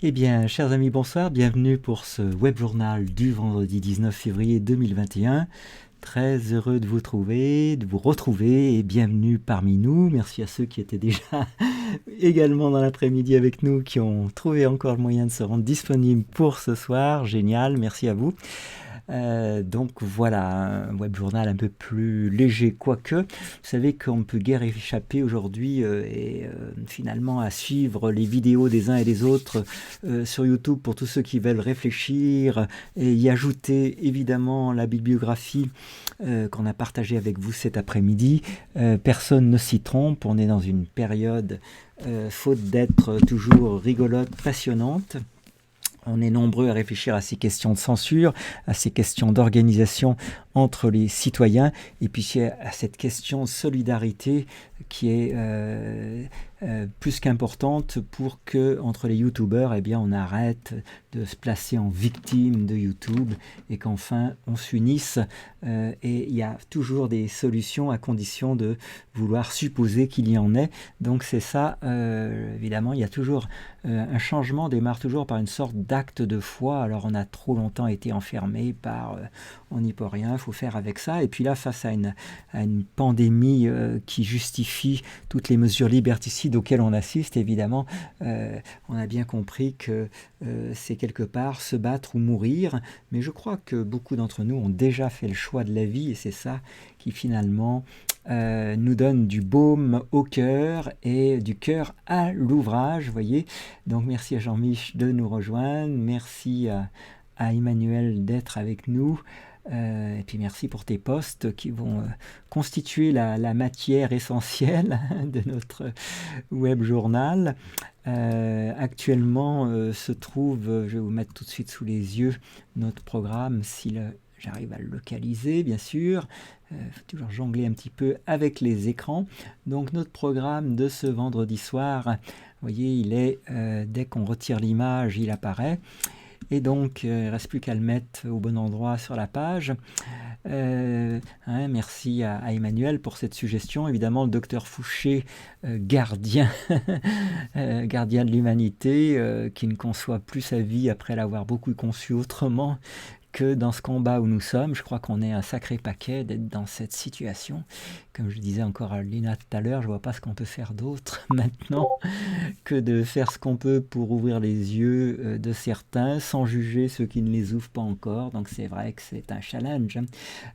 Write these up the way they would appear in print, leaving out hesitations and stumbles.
Eh bien, chers amis, bonsoir, bienvenue pour ce web journal du vendredi 19 février 2021. Très heureux de vous trouver, de vous retrouver et bienvenue parmi nous. Merci à ceux qui étaient déjà également dans l'après-midi avec nous, qui ont trouvé encore le moyen de se rendre disponibles pour ce soir. Génial, merci à vous. Donc voilà, un web journal un peu plus léger, quoique. Vous savez qu'on ne peut guère échapper aujourd'hui finalement à suivre les vidéos des uns et des autres sur YouTube pour tous ceux qui veulent réfléchir et y ajouter évidemment la bibliographie qu'on a partagée avec vous cet après-midi. Personne ne s'y trompe, on est dans une période, faute d'être toujours rigolote, passionnante. On est nombreux à réfléchir à ces questions de censure, à ces questions d'organisation entre les citoyens, et puis à cette question de solidarité qui est plus qu'importante pour que, entre les youtubeurs, eh bien, on arrête de se placer en victime de YouTube et qu'enfin on s'unisse. Et il y a toujours des solutions à condition de vouloir supposer qu'il y en ait. Donc c'est ça, évidemment, il y a toujours un changement démarre toujours par une sorte d'acte de foi. Alors on a trop longtemps été enfermé par on n'y peut rien, il faut faire avec ça. Et puis là, face à une pandémie qui justifie toutes les mesures liberticides auxquelles on assiste, évidemment, on a bien compris que c'est quelque part se battre ou mourir. Mais je crois que beaucoup d'entre nous ont déjà fait le choix de la vie et c'est ça qui finalement nous donne du baume au cœur et du cœur à l'ouvrage, vous voyez. Donc merci à Jean-Mich de nous rejoindre, merci à Emmanuel d'être avec nous, et puis merci pour tes posts qui vont constituer la matière essentielle de notre web journal. Actuellement se trouve, je vais vous mettre tout de suite sous les yeux notre programme, si j'arrive à le localiser, bien sûr. Faut toujours jongler un petit peu avec les écrans. Donc notre programme de ce vendredi soir, vous voyez, il est, dès qu'on retire l'image, il apparaît. Et donc, il ne reste plus qu'à le mettre au bon endroit sur la page. Merci à Emmanuel pour cette suggestion. Évidemment, le docteur Fouché, gardien, gardien de l'humanité, qui ne conçoit plus sa vie après l'avoir beaucoup conçue autrement que dans ce combat où nous sommes. Je crois qu'on est un sacré paquet d'être dans cette situation. Comme je disais encore à Lina tout à l'heure, je ne vois pas ce qu'on peut faire d'autre maintenant que de faire ce qu'on peut pour ouvrir les yeux de certains, sans juger ceux qui ne les ouvrent pas encore. Donc c'est vrai que c'est un challenge.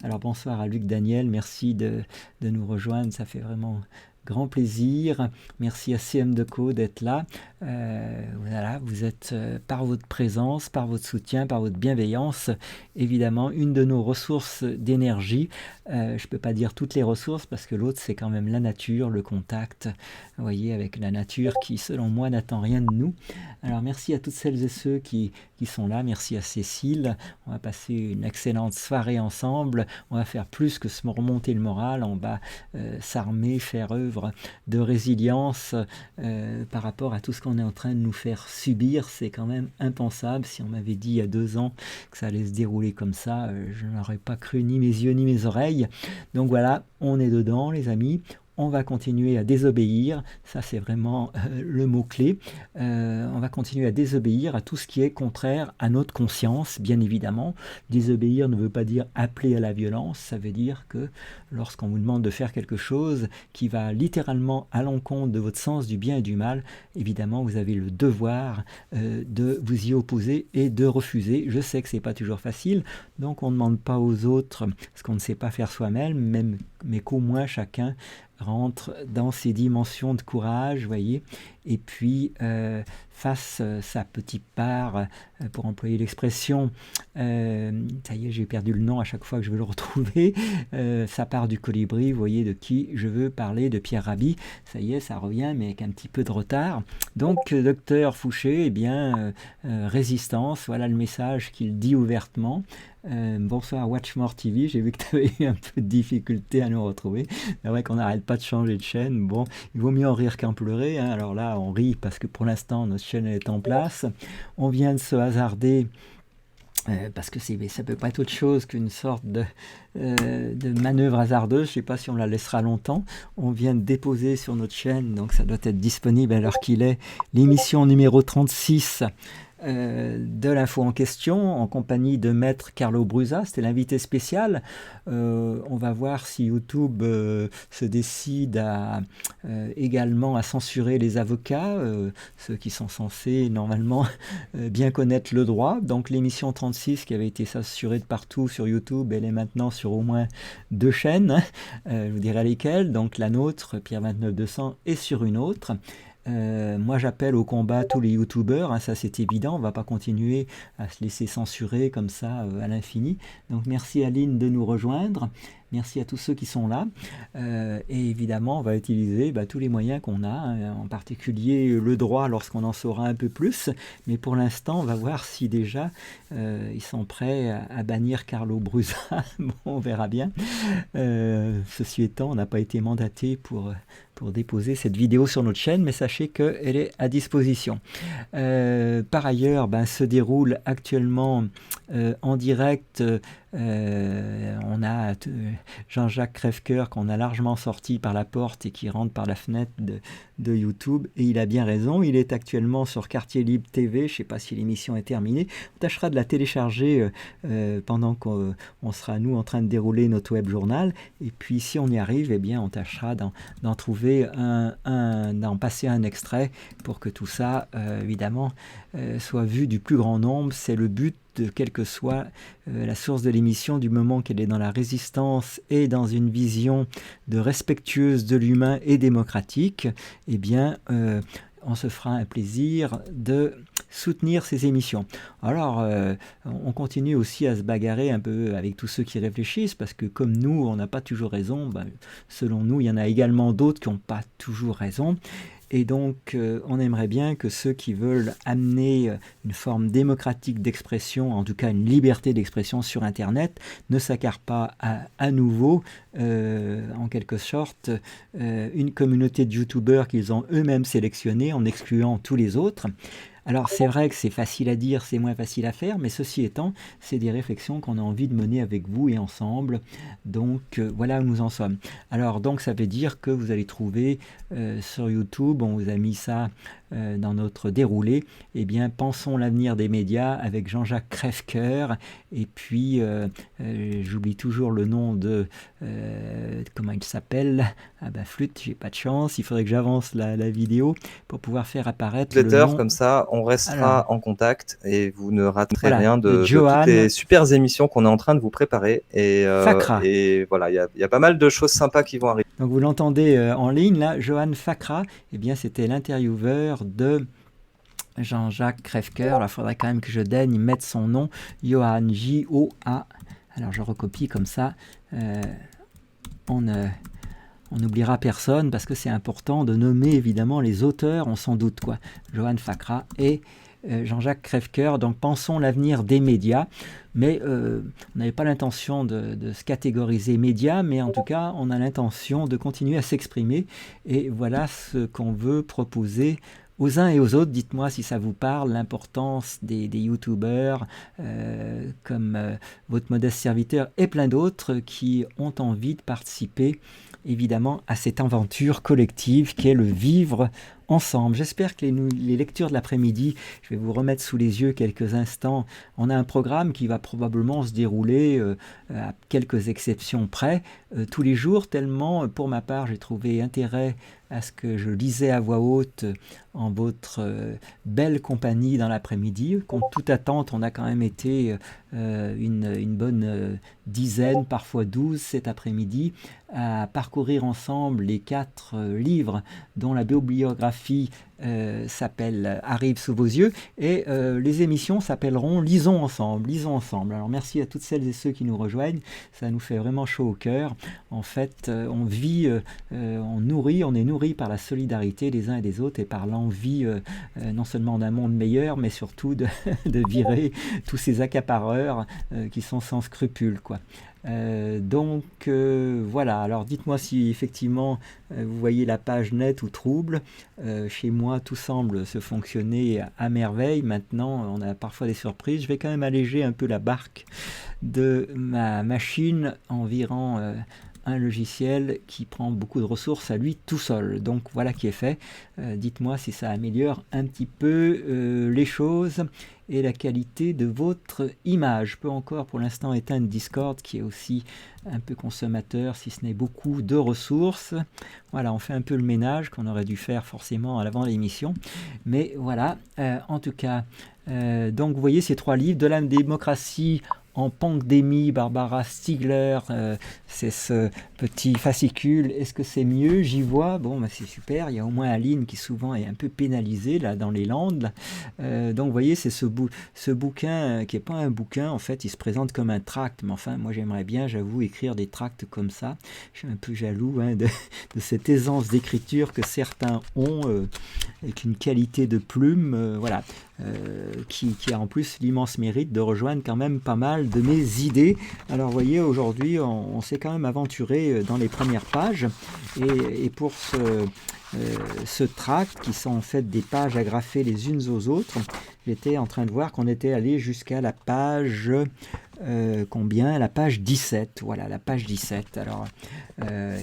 Alors bonsoir à Luc Daniel, merci de nous rejoindre, ça fait vraiment grand plaisir. Merci à CM Deco d'être là. Voilà, vous êtes par votre présence, par votre soutien, par votre bienveillance, évidemment une de nos ressources d'énergie. Je ne peux pas dire toutes les ressources parce que l'autre c'est quand même la nature, le contact, vous voyez, avec la nature qui selon moi n'attend rien de nous. Alors merci à toutes celles et ceux qui sont là, merci à Cécile. On va passer une excellente soirée ensemble, on va faire plus que se remonter le moral, on va s'armer, faire œuvre de résilience par rapport à tout ce qu'on est en train de nous faire subir. C'est quand même impensable. Si on m'avait dit il y a 2 ans que ça allait se dérouler comme ça, je n'aurais pas cru ni mes yeux ni mes oreilles. Donc voilà, on est dedans les amis. On va continuer à désobéir, ça c'est vraiment le mot-clé. On va continuer à désobéir à tout ce qui est contraire à notre conscience, bien évidemment. Désobéir ne veut pas dire appeler à la violence, ça veut dire que lorsqu'on vous demande de faire quelque chose qui va littéralement à l'encontre de votre sens du bien et du mal, évidemment vous avez le devoir de vous y opposer et de refuser. Je sais que c'est pas toujours facile, donc on ne demande pas aux autres ce qu'on ne sait pas faire soi-même, mais qu'au moins chacun rentre dans ces dimensions de courage, vous voyez, et puis fasse sa petite part, pour employer l'expression, ça y est, j'ai perdu le nom à chaque fois que je veux le retrouver, sa part du colibri, vous voyez, de qui je veux parler, de Pierre Rabhi, ça y est, ça revient, mais avec un petit peu de retard. Donc, docteur Fouché, eh bien, résistance, voilà le message qu'il dit ouvertement. Bonsoir Watchmore TV, j'ai vu que tu avais eu un peu de difficulté à nous retrouver. C'est vrai qu'on n'arrête pas de changer de chaîne. Bon, il vaut mieux en rire qu'en pleurer, hein. Alors là, on rit parce que pour l'instant, notre chaîne est en place. On vient de se hasarder parce que ça ne peut pas être autre chose qu'une sorte de manœuvre hasardeuse. Je ne sais pas si on la laissera longtemps. On vient de déposer sur notre chaîne, donc ça doit être disponible à l'heure qu'il est, l'émission numéro 36 de l'info en question, en compagnie de Maître Carlo Brusa. C'était l'invité spécial. On va voir si YouTube se décide également à censurer les avocats, ceux qui sont censés normalement bien connaître le droit. Donc l'émission 36 qui avait été censurée de partout sur YouTube, elle est maintenant sur au moins 2 chaînes. Je vous dirai lesquelles. Donc la nôtre, Pierre 29200, est sur une autre. Moi j'appelle au combat tous les youtubeurs, hein, ça c'est évident, on ne va pas continuer à se laisser censurer comme ça à l'infini. Donc merci Aline de nous rejoindre, merci à tous ceux qui sont là, et évidemment on va utiliser tous les moyens qu'on a, hein, en particulier le droit lorsqu'on en saura un peu plus, mais pour l'instant on va voir si déjà ils sont prêts à bannir Carlo Brusa. Bon, on verra bien. Ceci étant, on n'a pas été mandaté pour déposer cette vidéo sur notre chaîne, mais sachez qu'elle est à disposition. Par ailleurs, se déroule actuellement en direct, on a Jean-Jacques Crèvecoeur qu'on a largement sorti par la porte et qui rentre par la fenêtre de YouTube, et il a bien raison, il est actuellement sur Quartier Libre TV, je ne sais pas si l'émission est terminée, on tâchera de la télécharger pendant qu'on sera nous en train de dérouler notre web journal, et puis si on y arrive, eh bien on tâchera d'en trouver d'en passer un extrait pour que tout ça évidemment soit vu du plus grand nombre. C'est le but de quelle que soit la source de l'émission, du moment qu'elle est dans la résistance et dans une vision de respectueuse de l'humain et démocratique, eh bien on se fera un plaisir de soutenir ces émissions. Alors, on continue aussi à se bagarrer un peu avec tous ceux qui réfléchissent, parce que comme nous, on n'a pas toujours raison, selon nous, il y en a également d'autres qui n'ont pas toujours raison. Et donc, on aimerait bien que ceux qui veulent amener une forme démocratique d'expression, en tout cas une liberté d'expression sur Internet, ne s'accarent pas à nouveau, en quelque sorte, une communauté de youtubeurs qu'ils ont eux-mêmes sélectionnée en excluant tous les autres. Alors c'est vrai que c'est facile à dire, c'est moins facile à faire, mais ceci étant, c'est des réflexions qu'on a envie de mener avec vous et ensemble. Donc voilà où nous en sommes. Alors donc ça veut dire que vous allez trouver sur YouTube, on vous a mis ça dans notre déroulé, eh bien Pensons l'avenir des médias avec Jean-Jacques Crèvecoeur, et puis j'oublie toujours le nom de comment il s'appelle, flûte, j'ai pas de chance, il faudrait que j'avance la vidéo pour pouvoir faire apparaître le nom. Comme ça on restera en contact et vous ne raterez rien de Johan, toutes les super émissions qu'on est en train de vous préparer, et voilà, il y a pas mal de choses sympas qui vont arriver. Donc vous l'entendez en ligne là, Johan Fakra, eh bien c'était l'intervieweur de Jean-Jacques Crèvecoeur. Il faudrait quand même que je daigne mettre son nom, Johan, J-O-A. Alors je recopie comme ça, on n'oubliera personne, parce que c'est important de nommer évidemment les auteurs, on s'en doute quoi. Johan Fakra et Jean-Jacques Crèvecoeur, donc Pensons l'avenir des médias. Mais on n'avait pas l'intention de se catégoriser médias, mais en tout cas on a l'intention de continuer à s'exprimer, et voilà ce qu'on veut proposer aux uns et aux autres. Dites-moi si ça vous parle, l'importance des youtubeurs comme votre modeste serviteur et plein d'autres qui ont envie de participer évidemment à cette aventure collective qui est le vivre ensemble. J'espère que les lectures de l'après-midi, je vais vous remettre sous les yeux quelques instants. On a un programme qui va probablement se dérouler à quelques exceptions près tous les jours, tellement pour ma part j'ai trouvé intérêt à ce que je lisais à voix haute en votre belle compagnie dans l'après-midi. Contre toute attente, on a quand même été une bonne dizaine, parfois 12 cet après-midi, à parcourir ensemble les 4 livres dont la bibliographie s'appelle Arrive sous vos yeux, et les émissions s'appelleront Lisons ensemble, lisons ensemble. Alors merci à toutes celles et ceux qui nous rejoignent, ça nous fait vraiment chaud au cœur. En fait, on vit, on est nourri par la solidarité des uns et des autres, et par l'envie non seulement d'un monde meilleur, mais surtout de virer tous ces accapareurs qui sont sans scrupules, quoi. Donc voilà, alors dites-moi si effectivement vous voyez la page nette ou trouble. Chez moi mois, tout semble se fonctionner à merveille. Maintenant, on a parfois des surprises. Je vais quand même alléger un peu la barque de ma machine en virant un logiciel qui prend beaucoup de ressources à lui tout seul. Donc voilà qui est fait. Dites-moi si ça améliore un petit peu les choses et la qualité de votre image. Je peux encore pour l'instant éteindre Discord qui est aussi un peu consommateur, si ce n'est beaucoup de ressources. Voilà, on fait un peu le ménage qu'on aurait dû faire forcément à l'avant de l'émission. Mais voilà, en tout cas, donc vous voyez ces 3 livres, De la démocratie en pandémie, Barbara Stiegler, c'est ce petit fascicule. Est-ce que c'est mieux? J'y vois. Bon, bah, c'est super. Il y a au moins Aline qui souvent est un peu pénalisée là dans les Landes. Donc vous voyez, c'est ce bouquin qui n'est pas un bouquin. En fait, il se présente comme un tract. Mais enfin, moi j'aimerais bien, j'avoue, écrire des tracts comme ça. Je suis un peu jaloux de cette aisance d'écriture que certains ont, avec une qualité de plume. Voilà. Qui a en plus l'immense mérite de rejoindre quand même pas mal de mes idées. Alors vous voyez, aujourd'hui on s'est quand même aventuré dans les premières pages et pour ce tract qui sont en fait des pages agrafées les unes aux autres, j'étais en train de voir qu'on était allé jusqu'à la page combien? La page 17. Voilà, la page 17. Alors,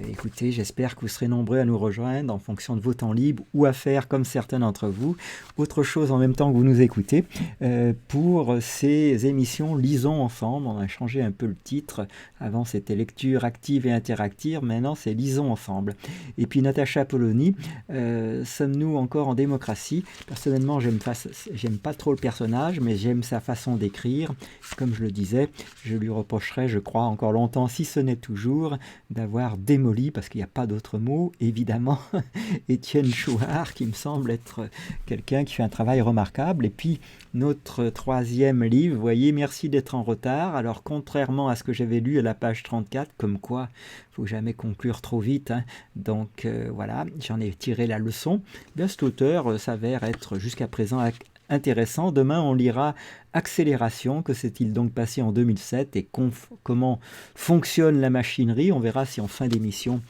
écoutez, j'espère que vous serez nombreux à nous rejoindre en fonction de vos temps libres ou à faire comme certains d'entre vous. Autre chose en même temps que vous nous écoutez, pour ces émissions Lisons ensemble, on a changé un peu le titre. Avant, c'était lecture active et interactive. Maintenant, c'est Lisons ensemble. Et puis, Natacha Polony, sommes-nous encore en démocratie? Personnellement, j'aime pas trop le personnage, mais j'aime sa façon d'écrire. Comme je le disais, je lui reprocherai, je crois, encore longtemps, si ce n'est toujours, d'avoir démoli, parce qu'il n'y a pas d'autre mot, évidemment, Étienne Chouard, qui me semble être quelqu'un qui fait un travail remarquable. Et puis, notre 3e livre, vous voyez, merci d'être en retard. Alors, contrairement à ce que j'avais lu à la page 34, comme quoi, il ne faut jamais conclure trop vite, hein. Donc, voilà, j'en ai tiré la leçon. Bien, cet auteur s'avère être jusqu'à présent intéressant. Demain, on lira Accélération, que s'est-il donc passé en 2007 et comment fonctionne la machinerie. On verra si en fin d'émission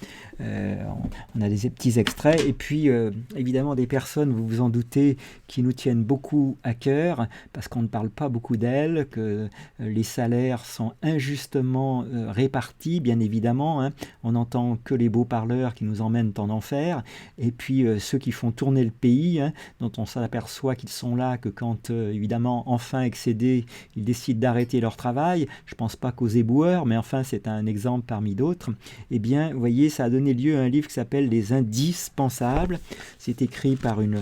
on a des petits extraits. Et puis évidemment des personnes, vous vous en doutez, qui nous tiennent beaucoup à cœur parce qu'on ne parle pas beaucoup d'elles, que les salaires sont injustement répartis, bien évidemment, hein. On n'entend que les beaux parleurs qui nous emmènent en enfer, et puis ceux qui font tourner le pays, hein, dont on s'aperçoit qu'ils sont là que quand évidemment enfin excédés, ils décident d'arrêter leur travail. Je ne pense pas qu'aux éboueurs, mais enfin c'est un exemple parmi d'autres. Eh bien, vous voyez, ça a donné lieu à un livre qui s'appelle Les Indispensables. C'est écrit par une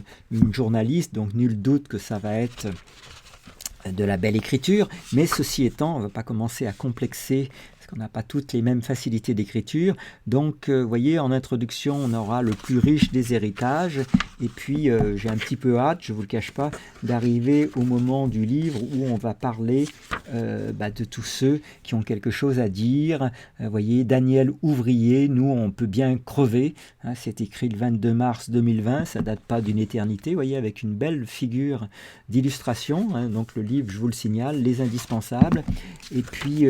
journaliste, donc nul doute que ça va être de la belle écriture, mais ceci étant, on ne va pas commencer à complexer parce qu'on n'a pas toutes les mêmes facilités d'écriture. Donc, vous voyez, en introduction, on aura le plus riche des héritages. Et puis, j'ai un petit peu hâte, je ne vous le cache pas, d'arriver au moment du livre où on va parler de tous ceux qui ont quelque chose à dire. Vous voyez, Daniel Ouvrier, nous, on peut bien crever. Hein, c'est écrit le 22 mars 2020, ça ne date pas d'une éternité. Vous voyez, avec une belle figure d'illustration. Hein, donc, le livre, je vous le signale, Les Indispensables. Et puis,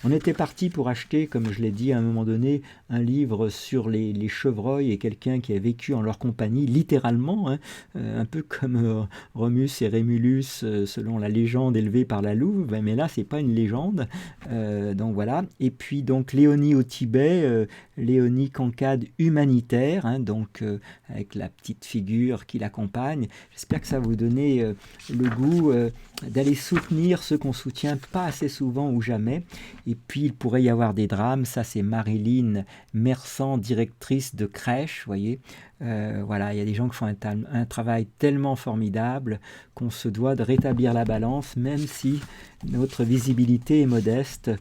on était parti pour acheter, comme je l'ai dit à un moment donné, un livre sur les chevreuils et quelqu'un qui a vécu en leur compagnie, littéralement, hein, un peu comme Romus et Rémulus, selon la légende élevée par la louve, mais là, c'est pas une légende. Donc voilà. Et puis, donc, Léonie au Tibet, Léonie Cancade humanitaire, hein, donc avec la petite figure qui l'accompagne. J'espère que ça va vous donner le goût d'aller soutenir ceux qu'on soutient pas assez souvent ou jamais. Et puis, il pourrait y avoir des drames. Ça, c'est Marilyn Mersan, directrice de crèche, vous voyez. Voilà, il y a des gens qui font un travail tellement formidable qu'on se doit de rétablir la balance, même si notre visibilité est modeste.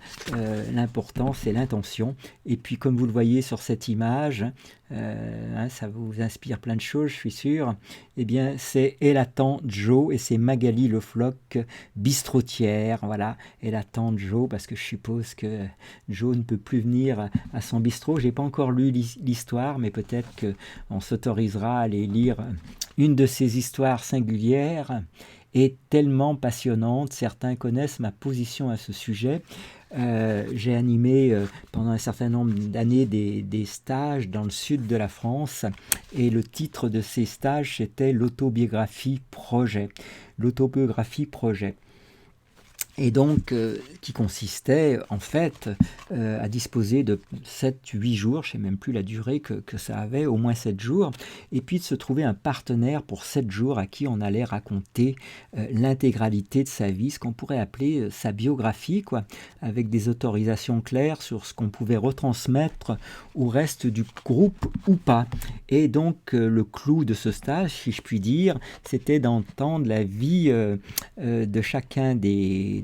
L'important, c'est l'intention. Et puis, comme vous le voyez sur cette image, ça vous inspire plein de choses, je suis sûr. Eh bien, c'est Elle attend Joe et c'est Magali Le Floch, bistrotière. Voilà, Elle attend Joe parce que je suppose que Joe ne peut plus venir à son bistrot. J'ai pas encore lu l'histoire, mais peut-être qu'on s'autorisera à aller lire une de ces histoires singulières et tellement passionnante. Certains connaissent ma position à ce sujet. j'ai animé pendant un certain nombre d'années des stages dans le sud de la France, et le titre de ces stages, c'était l'autobiographie projet. L'autobiographie projet. Et donc, qui consistait en fait à disposer de 7-8 jours, je ne sais même plus la durée que ça avait, au moins 7 jours, et puis de se trouver un partenaire pour 7 jours à qui on allait raconter l'intégralité de sa vie, ce qu'on pourrait appeler sa biographie, quoi, avec des autorisations claires sur ce qu'on pouvait retransmettre au reste du groupe ou pas. Et donc, le clou de ce stage, si je puis dire, c'était d'entendre la vie de chacun des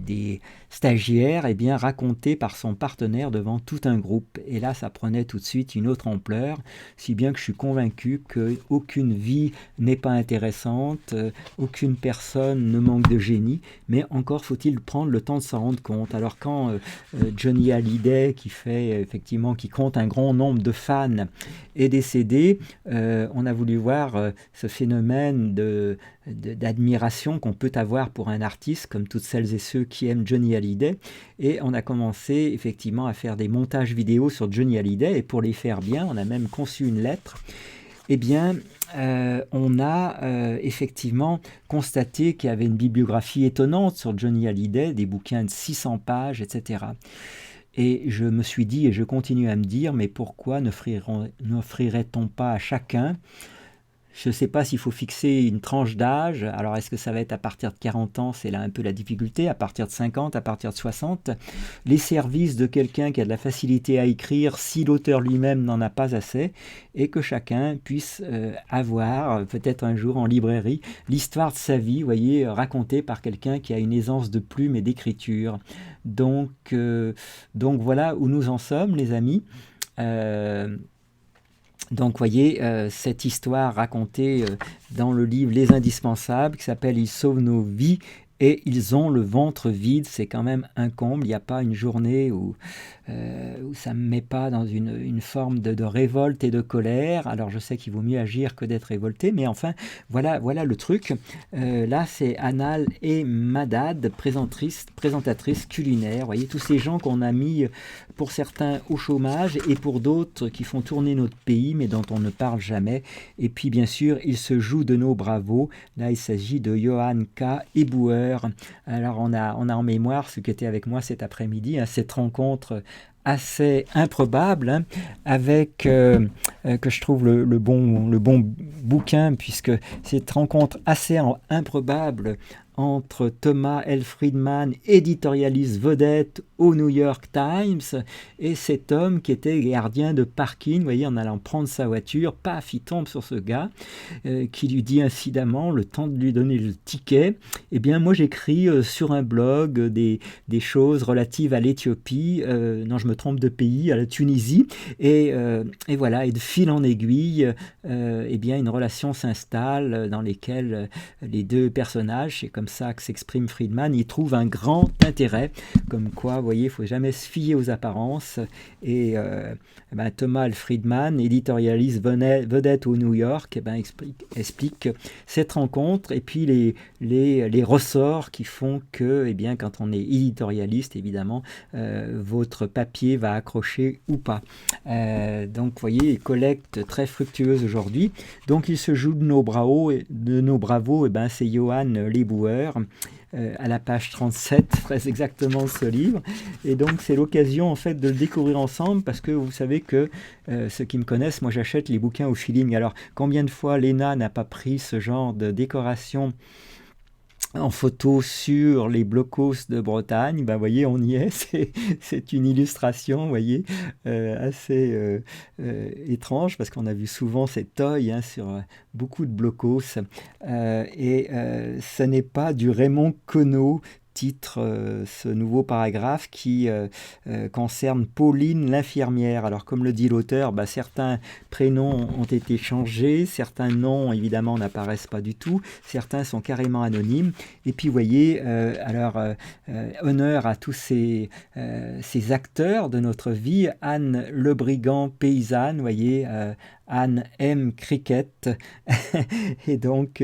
stagiaires, eh bien, raconté par son partenaire devant tout un groupe. Et là, ça prenait tout de suite une autre ampleur, si bien que je suis convaincu qu'aucune vie n'est pas intéressante, aucune personne ne manque de génie, mais encore faut-il prendre le temps de s'en rendre compte. Alors quand Johnny Hallyday, qui compte un grand nombre de fans, est décédé, on a voulu voir ce phénomène d'admiration qu'on peut avoir pour un artiste, comme toutes celles et ceux qui aiment Johnny Hallyday, et on a commencé effectivement à faire des montages vidéo sur Johnny Hallyday, et pour les faire bien, on a même conçu une lettre. Eh bien, on a effectivement constaté qu'il y avait une bibliographie étonnante sur Johnny Hallyday, des bouquins de 600 pages, etc. Et je me suis dit, et je continue à me dire, mais pourquoi n'offrirait-on pas à chacun, je ne sais pas s'il faut fixer une tranche d'âge, alors est-ce que ça va être à partir de 40 ans, c'est là un peu la difficulté, à partir de 50, à partir de 60, les services de quelqu'un qui a de la facilité à écrire si l'auteur lui-même n'en a pas assez, et que chacun puisse avoir, peut-être un jour en librairie, l'histoire de sa vie, vous voyez, racontée par quelqu'un qui a une aisance de plume et d'écriture. Donc voilà où nous en sommes, les amis. Donc, voyez, cette histoire racontée dans le livre Les Indispensables, qui s'appelle « Ils sauvent nos vies et ils ont le ventre vide », c'est quand même un comble. Il n'y a pas une journée où ça ne me met pas dans une forme de révolte et de colère. Alors, je sais qu'il vaut mieux agir que d'être révolté, mais enfin, voilà le truc. Là, c'est Anal et Madad, présentatrice culinaire. Vous voyez, tous ces gens qu'on a mis, pour certains, au chômage, et pour d'autres qui font tourner notre pays, mais dont on ne parle jamais. Et puis, bien sûr, il se joue de nos bravos. Là, il s'agit de Johan K. Eboueur. Alors, on a en mémoire ce qui était avec moi cet après-midi, cette rencontre assez improbable, avec, que je trouve le bon bouquin, puisque cette rencontre assez improbable entre Thomas L. Friedman, éditorialiste vedette au New York Times, et cet homme qui était gardien de parking, vous voyez, en allant prendre sa voiture, paf, il tombe sur ce gars, qui lui dit incidemment, le temps de lui donner le ticket, eh bien moi j'écris sur un blog des choses relatives à l'Éthiopie, non je me trompe de pays, à la Tunisie, et voilà, et de fil en aiguille, eh bien une relation s'installe dans laquelle les deux personnages, c'est comme ça que s'exprime Friedman, y trouve un grand intérêt, comme quoi, vous voyez, il ne faut jamais se fier aux apparences, et Thomas Friedman, éditorialiste vedette au New York, explique cette rencontre, et puis les ressorts qui font que, eh bien, quand on est éditorialiste, évidemment, votre papier va accrocher ou pas. Donc, vous voyez, collecte très fructueuse aujourd'hui. Donc, il se joue de nos bravos, c'est Johan Lebouwer, à la page 37, très exactement ce livre. Et donc, c'est l'occasion, en fait, de le découvrir ensemble, parce que vous savez que, ceux qui me connaissent, moi, j'achète les bouquins au feeling. Alors, combien de fois Léna n'a pas pris ce genre de décoration en photo sur les blocos de Bretagne, vous voyez, on y est, c'est une illustration, vous voyez, assez étrange, parce qu'on a vu souvent cette œil sur beaucoup de blocos, et ce n'est pas du Raymond Queneau, titre ce nouveau paragraphe qui concerne Pauline l'infirmière. Alors comme le dit l'auteur, certains prénoms ont été changés, certains noms évidemment n'apparaissent pas du tout, certains sont carrément anonymes, et puis vous voyez, honneur à tous ces acteurs de notre vie. Anne Le Brigand, paysanne, vous voyez, Anne aime cricket. Et donc,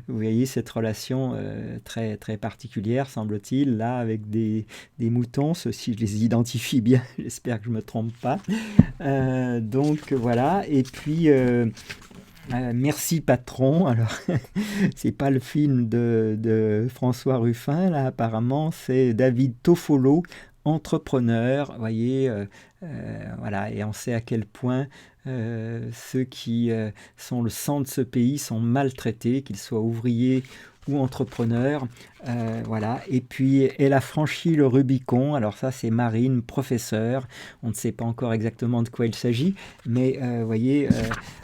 vous voyez cette relation très, très particulière, semble-t-il, là, avec des moutons. Ceux-ci, je les identifie bien, j'espère que je ne me trompe pas. Donc, voilà. Et puis... merci patron. Alors, c'est pas le film de François Ruffin, là, apparemment, c'est David Toffolo, entrepreneur. Vous voyez, voilà, et on sait à quel point ceux qui sont le sang de ce pays sont maltraités, qu'ils soient ouvriers ou entrepreneurs. Voilà. Et puis, elle a franchi le Rubicon. Alors ça, c'est Marine, professeure. On ne sait pas encore exactement de quoi il s'agit, mais vous voyez,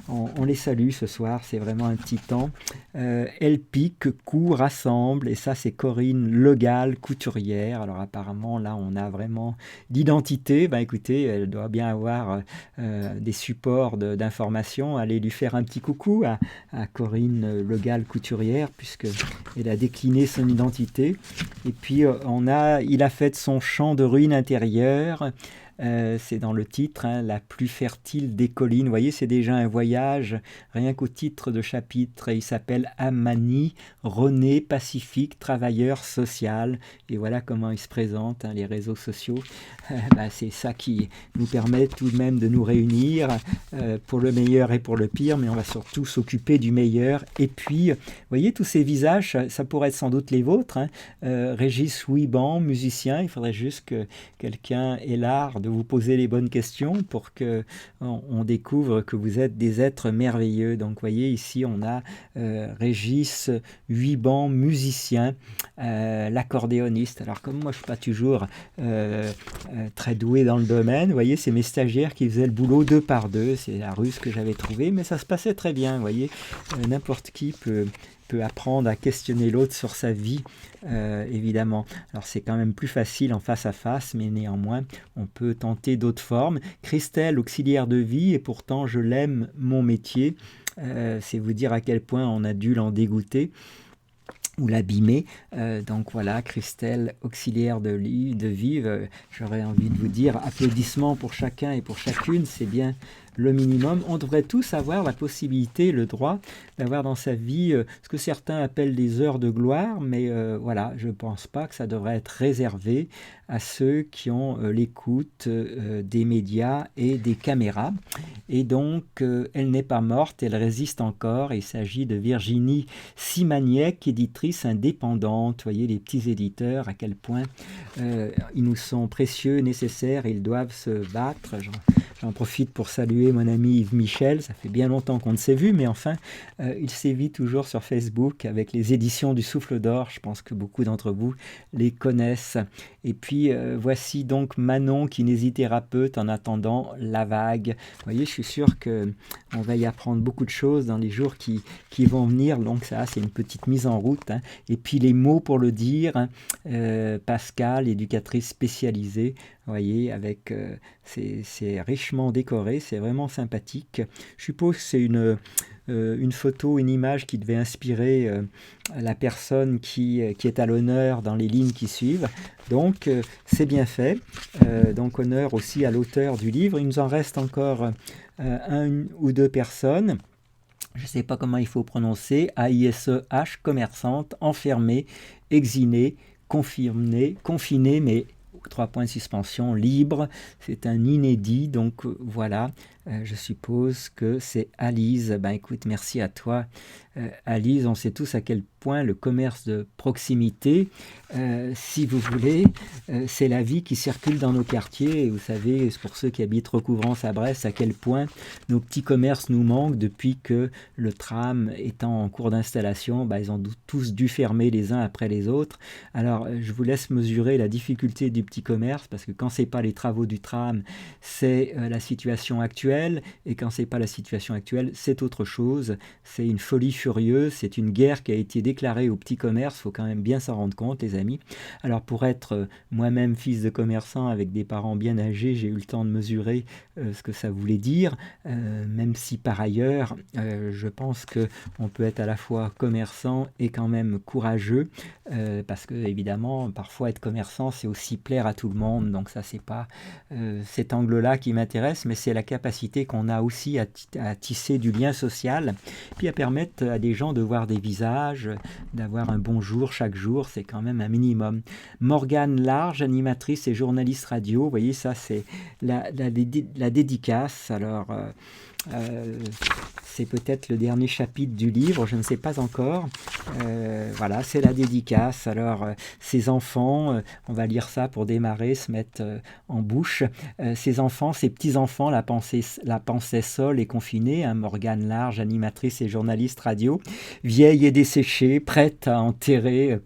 on les salue ce soir. C'est vraiment un petit temps. Elle pique, coud, rassemble. Et ça, c'est Corinne Legal, couturière. Alors apparemment, là, on a vraiment d'identité. Ben écoutez, elle doit bien avoir des supports d'information. Allez lui faire un petit coucou à Corinne Legal, couturière, puisque elle a décliné son identité. Et puis il a fait son champ de ruines intérieures. C'est dans le titre, hein, la plus fertile des collines. Vous voyez, c'est déjà un voyage, rien qu'au titre de chapitre. Il s'appelle Amani, René, pacifique, travailleur social. Et voilà comment il se présente, hein, les réseaux sociaux. C'est ça qui nous permet tout de même de nous réunir pour le meilleur et pour le pire, mais on va surtout s'occuper du meilleur. Et puis, vous voyez, tous ces visages, ça pourrait être sans doute les vôtres. Hein. Régis Ouiban, musicien, il faudrait juste que quelqu'un ait l'art de vous poser les bonnes questions pour que on découvre que vous êtes des êtres merveilleux. Donc, vous voyez, ici, on a Régis Ouiban, musicien, l'accordéoniste. Alors, comme moi, je ne suis pas toujours très doué dans le domaine, vous voyez, c'est mes stagiaires qui faisaient le boulot 2 par 2. C'est la ruse que j'avais trouvée, mais ça se passait très bien, vous voyez. N'importe qui peut apprendre à questionner l'autre sur sa vie, évidemment. Alors c'est quand même plus facile en face à face, mais néanmoins, on peut tenter d'autres formes. Christelle, auxiliaire de vie, et pourtant je l'aime, mon métier. C'est vous dire à quel point on a dû l'en dégoûter ou l'abîmer. Donc voilà, Christelle, auxiliaire de vie. J'aurais envie de vous dire applaudissements pour chacun et pour chacune, c'est bien le minimum. On devrait tous avoir la possibilité, le droit d'avoir dans sa vie ce que certains appellent des heures de gloire, mais voilà, je ne pense pas que ça devrait être réservé à ceux qui ont l'écoute des médias et des caméras. Et donc, elle n'est pas morte, elle résiste encore. Il s'agit de Virginie Simaniec, éditrice indépendante. Vous voyez, les petits éditeurs, à quel point ils nous sont précieux, nécessaires, ils doivent se battre. J'en profite pour saluer mon ami Yves Michel, ça fait bien longtemps qu'on ne s'est vu, mais enfin, il sévit toujours sur Facebook avec les éditions du Souffle d'Or. Je pense que beaucoup d'entre vous les connaissent. Et puis, voici donc Manon, kinésithérapeute, en attendant la vague. Vous voyez, je suis sûr qu'on va y apprendre beaucoup de choses dans les jours qui vont venir. Donc ça, c'est une petite mise en route. Hein. Et puis les mots pour le dire, hein. Pascal, éducatrice spécialisée, vous voyez, avec c'est richement décoré, c'est vraiment sympathique. Je suppose que c'est une photo, une image qui devait inspirer la personne qui est à l'honneur dans les lignes qui suivent. Donc, c'est bien fait. Donc, honneur aussi à l'auteur du livre. Il nous en reste encore une ou deux personnes. Je ne sais pas comment il faut prononcer. AISEH, commerçante, enfermée, exilée, confinée, mais 3 points de suspension, libre. C'est un inédit, donc voilà. Je suppose que c'est Alice. Ben écoute, merci à toi, Alice. On sait tous à quel point le commerce de proximité, si vous voulez, c'est la vie qui circule dans nos quartiers. Et vous savez, pour ceux qui habitent Recouvrance à Brest, à quel point nos petits commerces nous manquent depuis que le tram étant en cours d'installation, ben, ils ont tous dû fermer les uns après les autres. Alors, je vous laisse mesurer la difficulté du petit commerce, parce que quand c'est pas les travaux du tram, c'est la situation actuelle. Et quand c'est pas la situation actuelle, c'est autre chose. C'est une folie furieuse, c'est une guerre qui a été déclarée au petit commerce. Il faut quand même bien s'en rendre compte, les amis. Alors pour être moi-même fils de commerçant avec des parents bien âgés, j'ai eu le temps de mesurer ce que ça voulait dire, même si par ailleurs, je pense qu'on peut être à la fois commerçant et quand même courageux, parce que évidemment, parfois être commerçant, c'est aussi plaire à tout le monde. Donc ça, c'est pas cet angle-là qui m'intéresse, mais c'est la capacité capacité qu'on a aussi à tisser du lien social, puis à permettre à des gens de voir des visages, d'avoir un bonjour chaque jour, c'est quand même un minimum. Morgane Large, animatrice et journaliste radio, vous voyez, ça c'est la dédicace. Alors, c'est peut-être le dernier chapitre du livre, je ne sais pas encore. Voilà, c'est la dédicace. Alors, ces enfants, on va lire ça pour démarrer, se mettre en bouche. Ces enfants, ces petits-enfants, la pensée seule et confinée, hein, Morgane Large, animatrice et journaliste radio, vieille et desséchée, prête à enterrer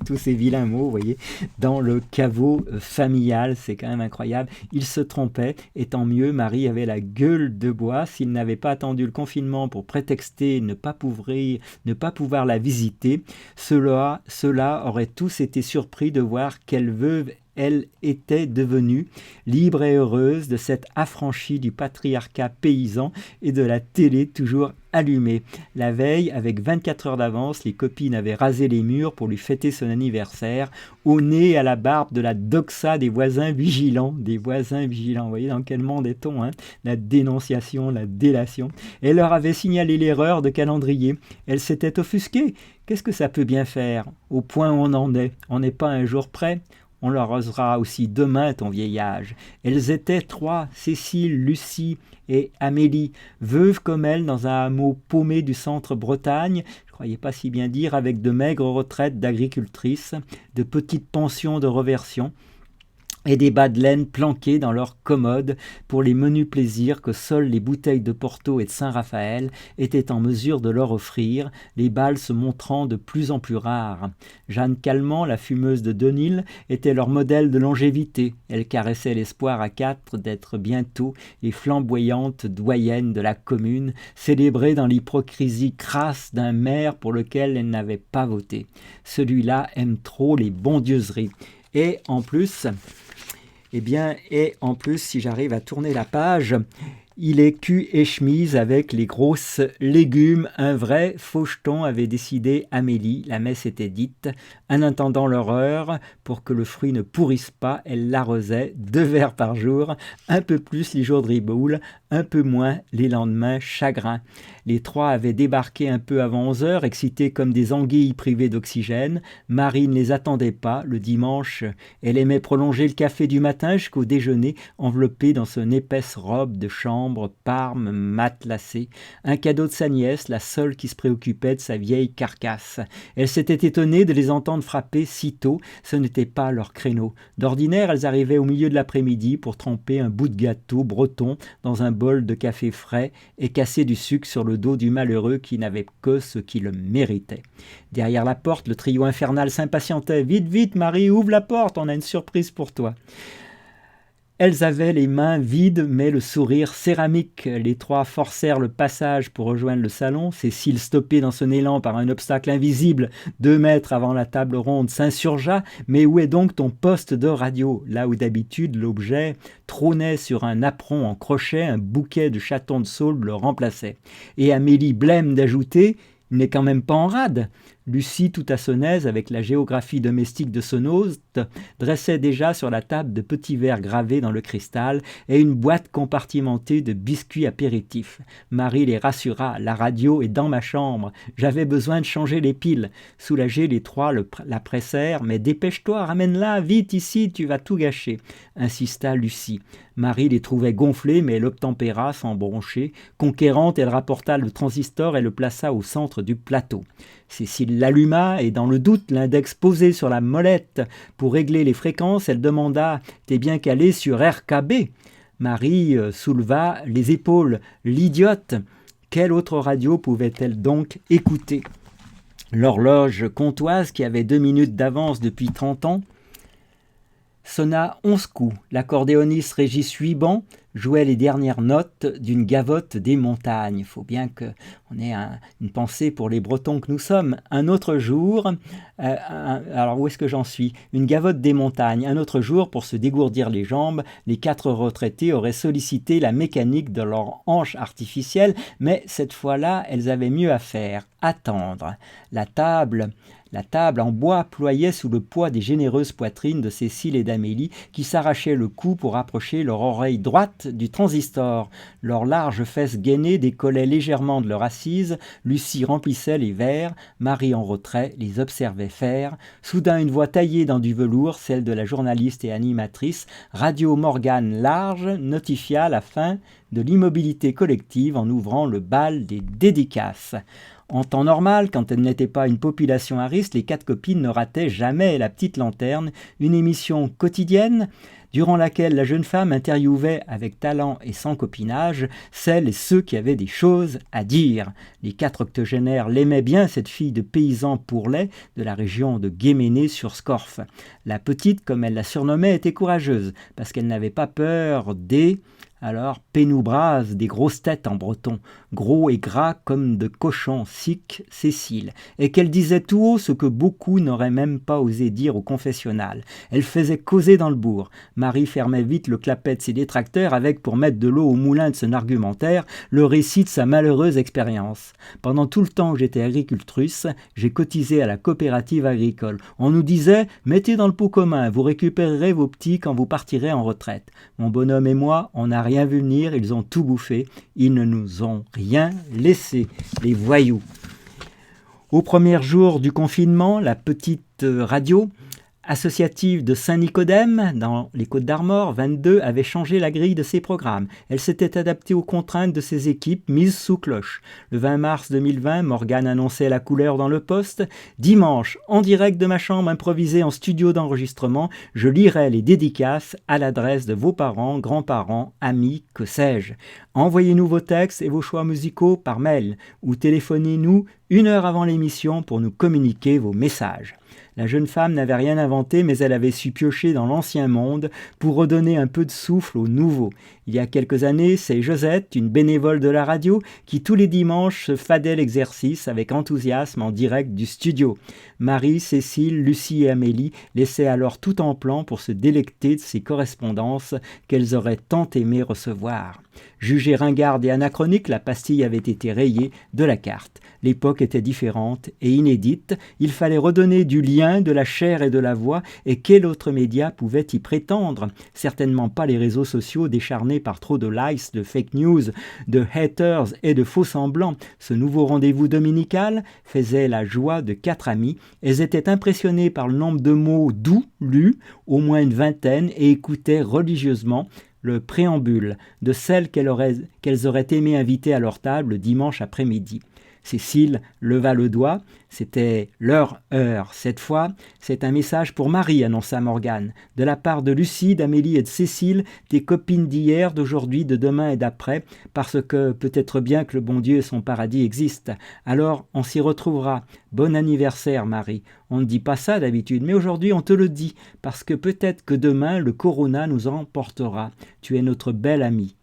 tous ces vilains mots, vous voyez, dans le caveau familial. C'est quand même incroyable. Il se trompait, et tant mieux, Marie avait la gueule de bois. S'il n'avait pas attendu le confinement pour prétexter ne pas pouvoir la visiter, ceux-là auraient tous été surpris de voir quelle veuve elle était devenue, libre et heureuse de s'être affranchie du patriarcat paysan et de la télé toujours allumée. La veille, avec 24 heures d'avance, les copines avaient rasé les murs pour lui fêter son anniversaire, au nez et à la barbe de la doxa des voisins vigilants. Des voisins vigilants, vous voyez dans quel monde est-on, hein? La dénonciation, la délation. Elle leur avait signalé l'erreur de calendrier. Elle s'était offusquée. Qu'est-ce que ça peut bien faire? Au point où on en est, on n'est pas un jour près. On leur osera aussi demain ton vieil âge. Elles étaient 3, Cécile, Lucie et Amélie, veuves comme elles dans un hameau paumé du centre-Bretagne, je ne croyais pas si bien dire, avec de maigres retraites d'agricultrices, de petites pensions de reversion, et des bas de laine planqués dans leur commode pour les menus plaisirs que seules les bouteilles de Porto et de Saint-Raphaël étaient en mesure de leur offrir, les bals se montrant de plus en plus rares. Jeanne Calment, la fumeuse de Denil, était leur modèle de longévité. Elle caressait l'espoir à 4 d'être bientôt les flamboyantes doyennes de la commune, célébrées dans l'hypocrisie crasse d'un maire pour lequel elle n'avait pas voté. Celui-là aime trop les bondieuseries. Et en plus, si j'arrive à tourner la page, il est cul et chemise avec les grosses légumes. Un vrai faucheton, avait décidé Amélie. La messe était dite. En attendant leur heure, pour que le fruit ne pourrisse pas, elle l'arrosait 2 verres par jour, un peu plus les jours de riboule, un peu moins les lendemains chagrins. Les 3 avaient débarqué un peu avant 11 heures, excités comme des anguilles privées d'oxygène. Marie ne les attendait pas. Le dimanche, elle aimait prolonger le café du matin jusqu'au déjeuner, enveloppée dans son épaisse robe de chambre, parme matelassée. Un cadeau de sa nièce, la seule qui se préoccupait de sa vieille carcasse. Elle s'était étonnée de les entendre frapper si tôt. Ce n'était pas leur créneau. D'ordinaire, elles arrivaient au milieu de l'après-midi pour tremper un bout de gâteau breton dans un bol de café frais et casser du sucre sur le dos du malheureux qui n'avait que ce qui le méritait. Derrière la porte, le trio infernal s'impatientait. « Vite, vite, Marie, ouvre la porte, on a une surprise pour toi !» Elles avaient les mains vides, mais le sourire céramique. Les 3 forcèrent le passage pour rejoindre le salon. Cécile, stoppée dans son élan par un obstacle invisible, 2 mètres avant la table ronde, s'insurgea. « Mais où est donc ton poste de radio ?» Là où d'habitude l'objet trônait sur un apron en crochet, un bouquet de chatons de saule le remplaçait. Et Amélie blême d'ajouter « Il n'est quand même pas en rade !» Lucie, tout à son aise avec la géographie domestique de son hôte, dressait déjà sur la table de petits verres gravés dans le cristal et une boîte compartimentée de biscuits apéritifs. Marie les rassura. « La radio est dans ma chambre. J'avais besoin de changer les piles. » Soulagés, les 3 la pressèrent. « Mais dépêche-toi, ramène-la, vite ici, tu vas tout gâcher » insista Lucie. Marie les trouvait gonflés, mais elle obtempéra sans broncher. Conquérante, elle rapporta le transistor et le plaça au centre du plateau. Cécile l'alluma et dans le doute, l'index posé sur la molette pour régler les fréquences, elle demanda « T'es bien calé sur RKB ?» Marie souleva les épaules. L'idiote! Quelle autre radio pouvait-elle donc écouter? L'horloge comtoise, qui avait 2 minutes d'avance depuis 30 ans, sonna 11 coups. L'accordéoniste Régis Huiban jouait les dernières notes d'une gavotte des montagnes. Il faut bien qu'on ait une pensée pour les Bretons que nous sommes. Un autre jour, alors où est-ce que j'en suis? Une gavotte des montagnes. Un autre jour, pour se dégourdir les jambes, les 4 retraités auraient sollicité la mécanique de leurs hanches artificielles, mais cette fois-là, elles avaient mieux à faire, attendre. La table en bois ployait sous le poids des généreuses poitrines de Cécile et d'Amélie qui s'arrachaient le cou pour approcher leur oreille droite droite du transistor. Leurs larges fesses gainées décollaient légèrement de leur assise. Lucie remplissait les verres. Marie, en retrait, les observait faire. Soudain, une voix taillée dans du velours, celle de la journaliste et animatrice Radio Morgane Large, notifia la fin de l'immobilité collective en ouvrant le bal des dédicaces. En temps normal, quand elle n'était pas une population à risque, les 4 copines ne rataient jamais La Petite Lanterne, une émission quotidienne durant laquelle la jeune femme interviewait avec talent et sans copinage celles et ceux qui avaient des choses à dire. Les 4 octogénaires l'aimaient bien, cette fille de paysan pourlais de la région de Guéméné-sur-Scorff. La petite, comme elle la surnommait, était courageuse, parce qu'elle n'avait pas peur des... Alors, pénoubras, des grosses têtes en breton, gros et gras comme de cochons, sic, Cécile, et qu'elle disait tout haut ce que beaucoup n'auraient même pas osé dire au confessionnal. Elle faisait causer dans le bourg. Marie fermait vite le clapet de ses détracteurs avec, pour mettre de l'eau au moulin de son argumentaire, le récit de sa malheureuse expérience. Pendant tout le temps où j'étais agricultrice, j'ai cotisé à la coopérative agricole. On nous disait « Mettez dans le pot commun, vous récupérerez vos petits quand vous partirez en retraite. » Mon bonhomme et moi, on n'a rien vu venir, ils ont tout bouffé, ils ne nous ont rien laissé, les voyous. Au premier jour du confinement, la petite radio associative de Saint-Nicodème, dans les Côtes-d'Armor, 22, avait changé la grille de ses programmes. Elle s'était adaptée aux contraintes de ses équipes mises sous cloche. Le 20 mars 2020, Morgane annonçait la couleur dans le poste. Dimanche, en direct de ma chambre improvisée en studio d'enregistrement, je lirai les dédicaces à l'adresse de vos parents, grands-parents, amis, que sais-je. Envoyez-nous vos textes et vos choix musicaux par mail ou téléphonez-nous 1 heure avant l'émission pour nous communiquer vos messages. La jeune femme n'avait rien inventé, mais elle avait su piocher dans l'ancien monde pour redonner un peu de souffle au nouveau. Il y a quelques années, c'est Josette, une bénévole de la radio, qui tous les dimanches se fadait l'exercice avec enthousiasme en direct du studio. Marie, Cécile, Lucie et Amélie laissaient alors tout en plan pour se délecter de ces correspondances qu'elles auraient tant aimé recevoir. Jugée ringarde et anachronique, la pastille avait été rayée de la carte. L'époque était différente et inédite. Il fallait redonner du lien, de la chair et de la voix. Et quel autre média pouvait y prétendre? Certainement pas les réseaux sociaux décharnés par trop de likes, de fake news, de haters et de faux semblants. Ce nouveau rendez-vous dominical faisait la joie de 4 amies. Elles étaient impressionnées par le nombre de mots doux lus, au moins une vingtaine, et écoutaient religieusement le préambule de celles qu'elles auraient aimé inviter à leur table dimanche après-midi. Cécile leva le doigt, c'était leur heure. Cette fois, c'est un message pour Marie, annonça Morgane, de la part de Lucie, d'Amélie et de Cécile, tes copines d'hier, d'aujourd'hui, de demain et d'après, parce que peut-être bien que le bon Dieu et son paradis existent. Alors, on s'y retrouvera. Bon anniversaire, Marie. On ne dit pas ça d'habitude, mais aujourd'hui on te le dit, parce que peut-être que demain le corona nous emportera. Tu es notre belle amie.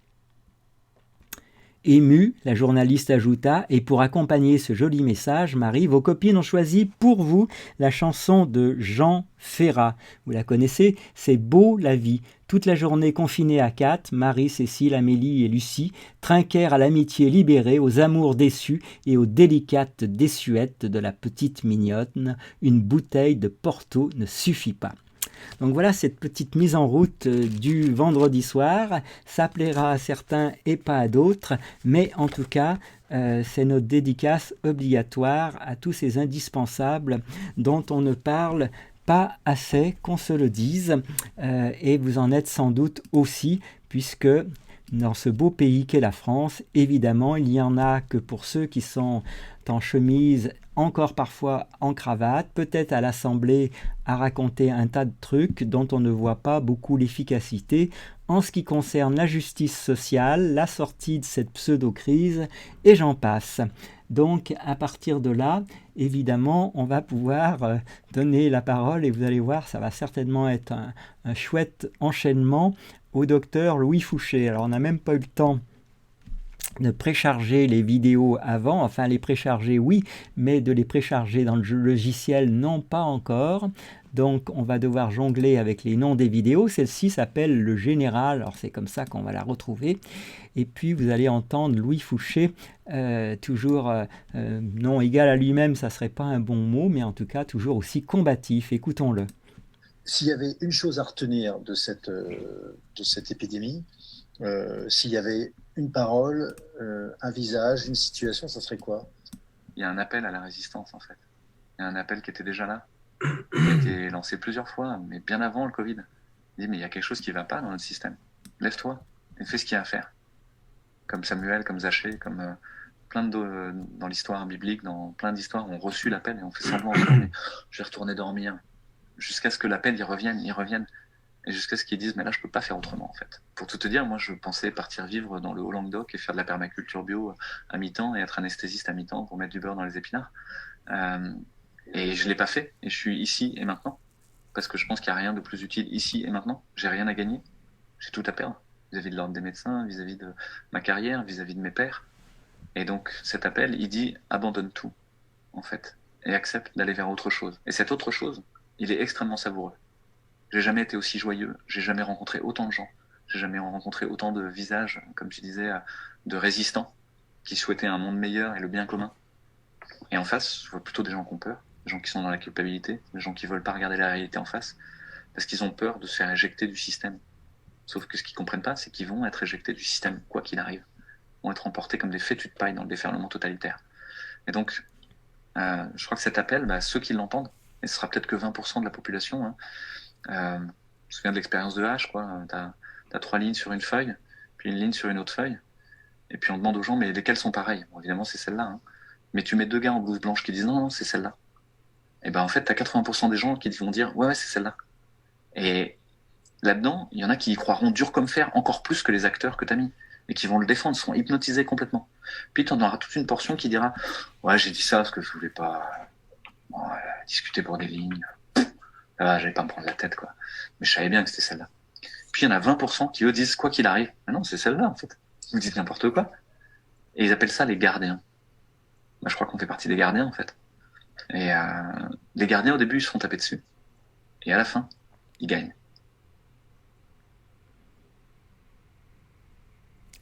Émue, la journaliste ajouta, et pour accompagner ce joli message, Marie, vos copines ont choisi pour vous la chanson de Jean Ferrat. Vous la connaissez, c'est Beau la vie. Toute la journée confinée à 4, Marie, Cécile, Amélie et Lucie trinquèrent à l'amitié libérée, aux amours déçus et aux délicates désuettes de la petite mignonne. Une bouteille de Porto ne suffit pas. Donc voilà cette petite mise en route du vendredi soir. Ça plaira à certains et pas à d'autres, mais en tout cas, c'est notre dédicace obligatoire à tous ces indispensables dont on ne parle pas assez, qu'on se le dise, et vous en êtes sans doute aussi, puisque dans ce beau pays qu'est la France, évidemment, il n'y en a que pour ceux qui sont en chemise, encore parfois en cravate, peut-être à l'Assemblée à raconter un tas de trucs dont on ne voit pas beaucoup l'efficacité en ce qui concerne la justice sociale, la sortie de cette pseudo-crise, et j'en passe. Donc, à partir de là, évidemment, on va pouvoir donner la parole, et vous allez voir, ça va certainement être un chouette enchaînement au docteur Louis Fouché. Alors, on n'a même pas eu le temps de précharger les vidéos avant, enfin les précharger oui, mais de les précharger dans le logiciel non pas encore. Donc on va devoir jongler avec les noms des vidéos. Celle-ci s'appelle Le Général, alors c'est comme ça qu'on va la retrouver. Et puis vous allez entendre Louis Fouché, toujours non égal à lui-même, ça serait pas un bon mot, mais en tout cas toujours aussi combatif. Écoutons-le. S'il y avait une chose à retenir de cette épidémie, S'il y avait une parole, un visage, une situation, ça serait quoi? Il y a un appel à la résistance, en fait. Il y a un appel qui était déjà là, qui a été lancé plusieurs fois, mais bien avant le Covid. Il dit, mais il y a quelque chose qui ne va pas dans notre système. Lève-toi et fais ce qu'il y a à faire. Comme Samuel, comme Zachée, comme plein de dans l'histoire biblique, dans plein d'histoires, on reçu l'appel et on fait semblant, mais je vais retourner dormir. Jusqu'à ce que l'appel y revienne. Et jusqu'à ce qu'ils disent, mais là, je peux pas faire autrement, en fait. Pour tout te dire, moi, je pensais partir vivre dans le Haut-Languedoc et faire de la permaculture bio à mi-temps et être anesthésiste à mi-temps pour mettre du beurre dans les épinards. Et je l'ai pas fait. Et je suis ici et maintenant. Parce que je pense qu'il n'y a rien de plus utile ici et maintenant. J'ai rien à gagner. J'ai tout à perdre. Vis-à-vis de l'ordre des médecins, vis-à-vis de ma carrière, vis-à-vis de mes pairs. Et donc, cet appel, il dit, abandonne tout, en fait. Et accepte d'aller vers autre chose. Et cette autre chose, il est extrêmement savoureux. J'ai jamais été aussi joyeux, j'ai jamais rencontré autant de gens, j'ai jamais rencontré autant de visages, comme tu disais, de résistants qui souhaitaient un monde meilleur et le bien commun. Et en face, je vois plutôt des gens qui ont peur, des gens qui sont dans la culpabilité, des gens qui veulent pas regarder la réalité en face, parce qu'ils ont peur de se faire éjecter du système. Sauf que ce qu'ils comprennent pas, c'est qu'ils vont être éjectés du système, quoi qu'il arrive. Ils vont être emportés comme des fétus de paille dans le déferlement totalitaire. Et donc, je crois que cet appel, ceux qui l'entendent, et ce sera peut-être que 20% de la population, hein, je me souviens de l'expérience de H, quoi. T'as 3 lignes sur une feuille, puis une ligne sur une autre feuille, et puis on demande aux gens, mais lesquelles sont pareilles? Bon, évidemment, c'est celle-là. Hein. Mais tu mets 2 gars en blouse blanche qui disent non, non, c'est celle-là. Et ben en fait, t'as 80% des gens qui vont dire ouais, c'est celle-là. Et là-dedans, il y en a qui y croiront dur comme fer, encore plus que les acteurs que t'as mis, et qui vont le défendre, seront hypnotisés complètement. Puis t'en auras toute une portion qui dira ouais, j'ai dit ça parce que je voulais pas discuter pour des lignes. J'allais pas me prendre la tête, quoi. Mais je savais bien que c'était celle-là. Puis il y en a 20% qui, eux, disent quoi qu'il arrive. Mais non, c'est celle-là, en fait. Vous dites n'importe quoi. Et ils appellent ça les gardiens. Je crois qu'on fait partie des gardiens, en fait. Et les gardiens, au début, ils se font taper dessus. Et à la fin, ils gagnent.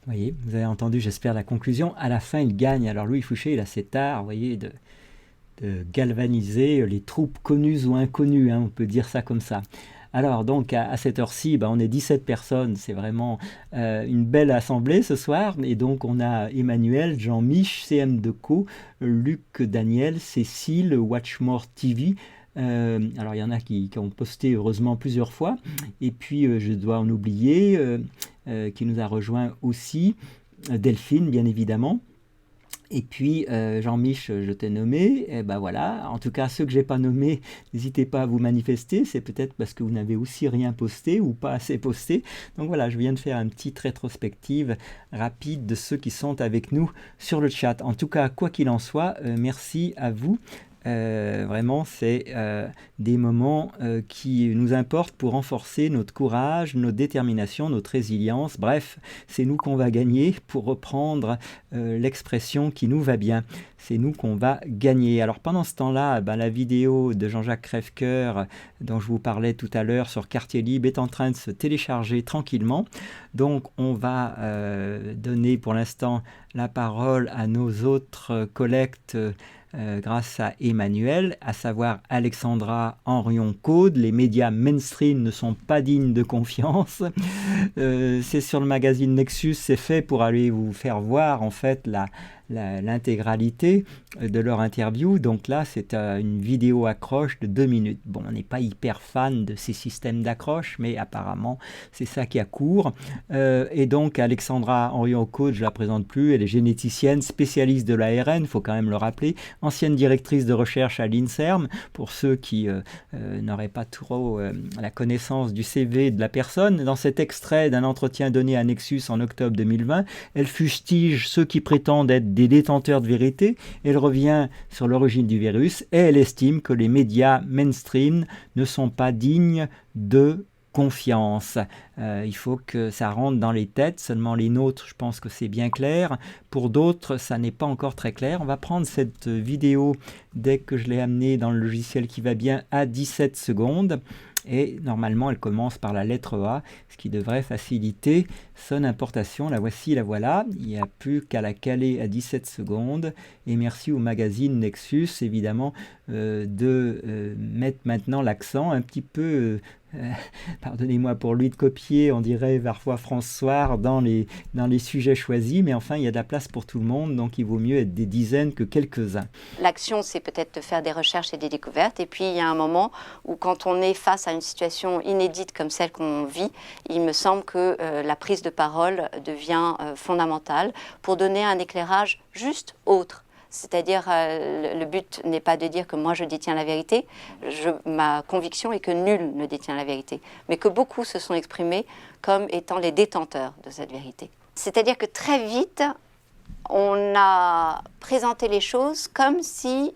Vous voyez, vous avez entendu, j'espère, la conclusion. À la fin, ils gagnent. Alors Louis Fouché, il a cet art, vous voyez, de galvaniser les troupes connues ou inconnues, hein, on peut dire ça comme ça. Alors donc à cette heure-ci, on est 17 personnes, c'est vraiment une belle assemblée ce soir, et donc on a Emmanuel, Jean-Mich, CM Deco, Luc, Daniel, Cécile, Watchmore TV. Alors il y en a qui ont posté heureusement plusieurs fois, et puis je dois en oublier, qui nous a rejoint aussi, Delphine bien évidemment. Et puis Jean-Mich, je t'ai nommé, et ben voilà, en tout cas ceux que j'ai pas nommés, n'hésitez pas à vous manifester, c'est peut-être parce que vous n'avez aussi rien posté ou pas assez posté. Donc voilà, je viens de faire une petite rétrospective rapide de ceux qui sont avec nous sur le chat. En tout cas, quoi qu'il en soit, merci à vous. Vraiment, c'est des moments qui nous importent pour renforcer notre courage, notre détermination, notre résilience. Bref, c'est nous qu'on va gagner, pour reprendre l'expression qui nous va bien. C'est nous qu'on va gagner. Alors pendant ce temps-là, la vidéo de Jean-Jacques Crèvecoeur dont je vous parlais tout à l'heure sur Quartier Libre est en train de se télécharger tranquillement. Donc on va donner pour l'instant la parole à nos autres collègues grâce à Emmanuel, à savoir Alexandra Henrion-Caude. Les médias mainstream ne sont pas dignes de confiance. C'est sur le magazine Nexus, c'est fait pour aller vous faire voir en fait l'intégralité de leur interview. Donc là, c'est une vidéo accroche de 2 minutes. Bon, on n'est pas hyper fan de ces systèmes d'accroche, mais apparemment, c'est ça qui a cours. Et donc, Alexandra Henrion-Caude, je ne la présente plus, elle est généticienne, spécialiste de l'ARN, il faut quand même le rappeler, ancienne directrice de recherche à l'INSERM, pour ceux qui n'auraient pas trop la connaissance du CV de la personne. Dans cet extrait d'un entretien donné à Nexus en octobre 2020, elle fustige ceux qui prétendent être des détenteurs de vérité. Elle revient sur l'origine du virus et elle estime que les médias mainstream ne sont pas dignes de confiance. Il faut que ça rentre dans les têtes, seulement les nôtres, je pense que c'est bien clair. Pour d'autres, ça n'est pas encore très clair. On va prendre cette vidéo dès que je l'ai amenée dans le logiciel qui va bien à 17 secondes. Et normalement, elle commence par la lettre A, ce qui devrait faciliter son importation. La voici, la voilà. Il n'y a plus qu'à la caler à 17 secondes. Et merci au magazine Nexus, évidemment, de mettre maintenant l'accent un petit peu pardonnez-moi pour lui de copier, on dirait parfois François dans les sujets choisis, mais enfin il y a de la place pour tout le monde, donc il vaut mieux être des dizaines que quelques-uns. L'action, c'est peut-être de faire des recherches et des découvertes, et puis il y a un moment où quand on est face à une situation inédite comme celle qu'on vit, il me semble que la prise de parole devient fondamentale pour donner un éclairage juste autre. C'est-à-dire, le but n'est pas de dire que moi je détiens la vérité, ma conviction est que nul ne détient la vérité, mais que beaucoup se sont exprimés comme étant les détenteurs de cette vérité. C'est-à-dire que très vite, on a présenté les choses comme si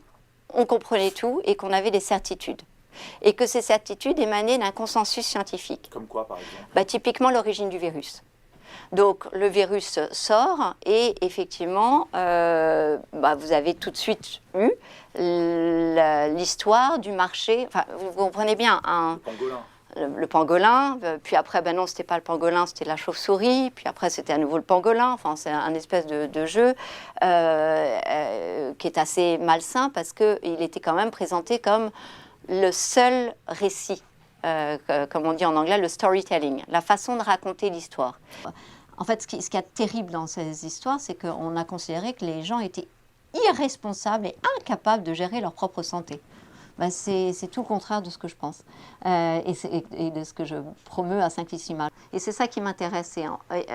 on comprenait tout et qu'on avait des certitudes. Et que ces certitudes émanaient d'un consensus scientifique. Comme quoi, par exemple ? Typiquement l'origine du virus. Donc le virus sort et effectivement, vous avez tout de suite eu l'histoire du marché. Enfin, vous comprenez bien. Le pangolin, puis après, non, c'était pas le pangolin, c'était la chauve-souris, puis après, c'était à nouveau le pangolin. Enfin, c'est un espèce de jeu qui est assez malsain parce qu'il était quand même présenté comme le seul récit. Comme on dit en anglais, le storytelling, la façon de raconter l'histoire. En fait, ce qui est terrible dans ces histoires, c'est qu'on a considéré que les gens étaient irresponsables et incapables de gérer leur propre santé. C'est tout le contraire de ce que je pense et de ce que je promeus à Simplissima. Et c'est ça qui m'intéresse.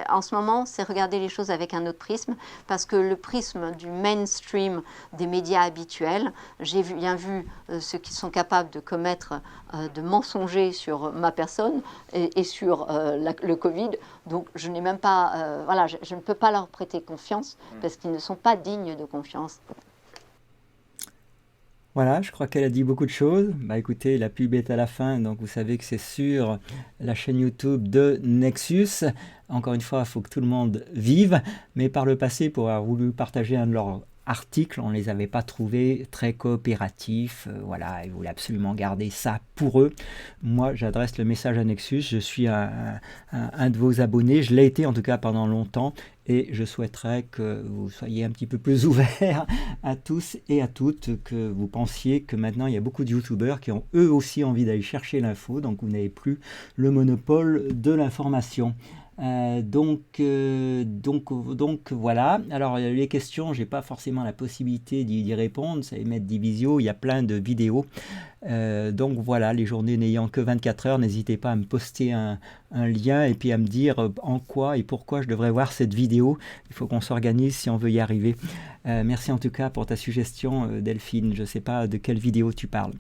En ce moment, c'est regarder les choses avec un autre prisme, parce que le prisme du mainstream des médias habituels, j'ai bien vu ceux qui sont capables de commettre, de mensonger sur ma personne et sur le Covid. Donc je n'ai même pas, je ne peux pas leur prêter confiance parce qu'ils ne sont pas dignes de confiance. Voilà, je crois qu'elle a dit beaucoup de choses. Écoutez, la pub est à la fin, donc vous savez que c'est sur la chaîne YouTube de Nexus. Encore une fois, il faut que tout le monde vive, mais par le passé, pour avoir voulu partager un de leurs articles, on ne les avait pas trouvés très coopératifs. Ils voulaient absolument garder ça pour eux. Moi, j'adresse le message à Nexus. Je suis un de vos abonnés. Je l'ai été en tout cas pendant longtemps. Et je souhaiterais que vous soyez un petit peu plus ouverts à tous et à toutes, que vous pensiez que maintenant il y a beaucoup de youtubeurs qui ont eux aussi envie d'aller chercher l'info, donc vous n'avez plus le monopole de l'information. Donc voilà. Alors les questions, j'ai pas forcément la possibilité d'y répondre, ça émet des visios, il y a plein de vidéos. Donc voilà, les journées n'ayant que 24 heures, n'hésitez pas à me poster un lien et puis à me dire en quoi et pourquoi je devrais voir cette vidéo. Il faut qu'on s'organise si on veut y arriver. Merci en tout cas pour ta suggestion, Delphine. Je ne sais pas de quelle vidéo tu parles.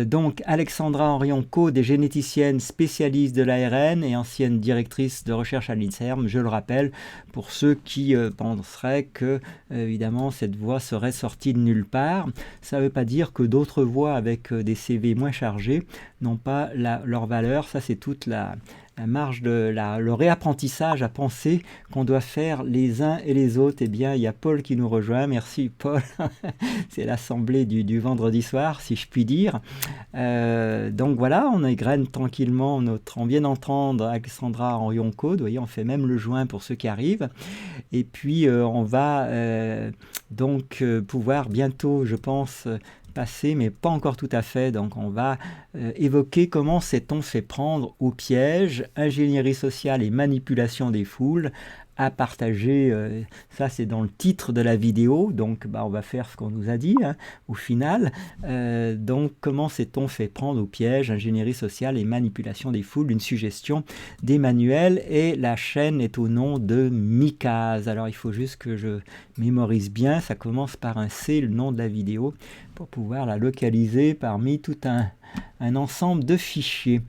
Donc Alexandra Henrion-Co, des généticiennes spécialistes de l'ARN et ancienne directrice de recherche à l'INSERM, je le rappelle, pour ceux qui penseraient que évidemment cette voix serait sortie de nulle part. Ça ne veut pas dire que d'autres voix avec des CV moins chargés n'ont pas leur valeur. Ça, c'est toute la marge de le réapprentissage à penser qu'on doit faire les uns et les autres. Eh bien, il y a Paul qui nous rejoint. Merci Paul. C'est l'assemblée du vendredi soir, si je puis dire. Donc voilà, on égrène tranquillement on vient d'entendre Alexandra Henrion-Co. Vous voyez, on fait même le joint pour ceux qui arrivent. Et puis, on va pouvoir bientôt, je pense, passer, mais pas encore tout à fait. Donc on va évoquer comment s'est-on fait prendre au piège, ingénierie sociale et manipulation des foules, à partager. Ça, c'est dans le titre de la vidéo. Donc on va faire ce qu'on nous a dit au final. Donc comment s'est-on fait prendre au piège, ingénierie sociale et manipulation des foules, une suggestion d'Emmanuel, et la chaîne est au nom de Mikaz. Alors il faut juste que je mémorise bien, ça commence par un C, le nom de la vidéo, pour pouvoir la localiser parmi tout un ensemble de fichiers.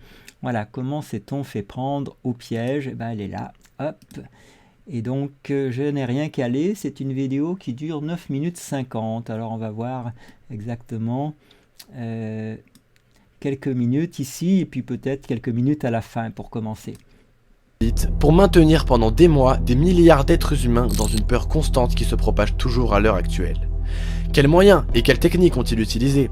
Voilà, comment s'est-on fait prendre au piège? Elle est là, hop. Et donc, je n'ai rien calé. C'est une vidéo qui dure 9 minutes 50. Alors, on va voir exactement quelques minutes ici, et puis peut-être quelques minutes à la fin pour commencer. Pour maintenir pendant des mois des milliards d'êtres humains dans une peur constante qui se propage toujours à l'heure actuelle. Quels moyens et quelles techniques ont-ils utilisés?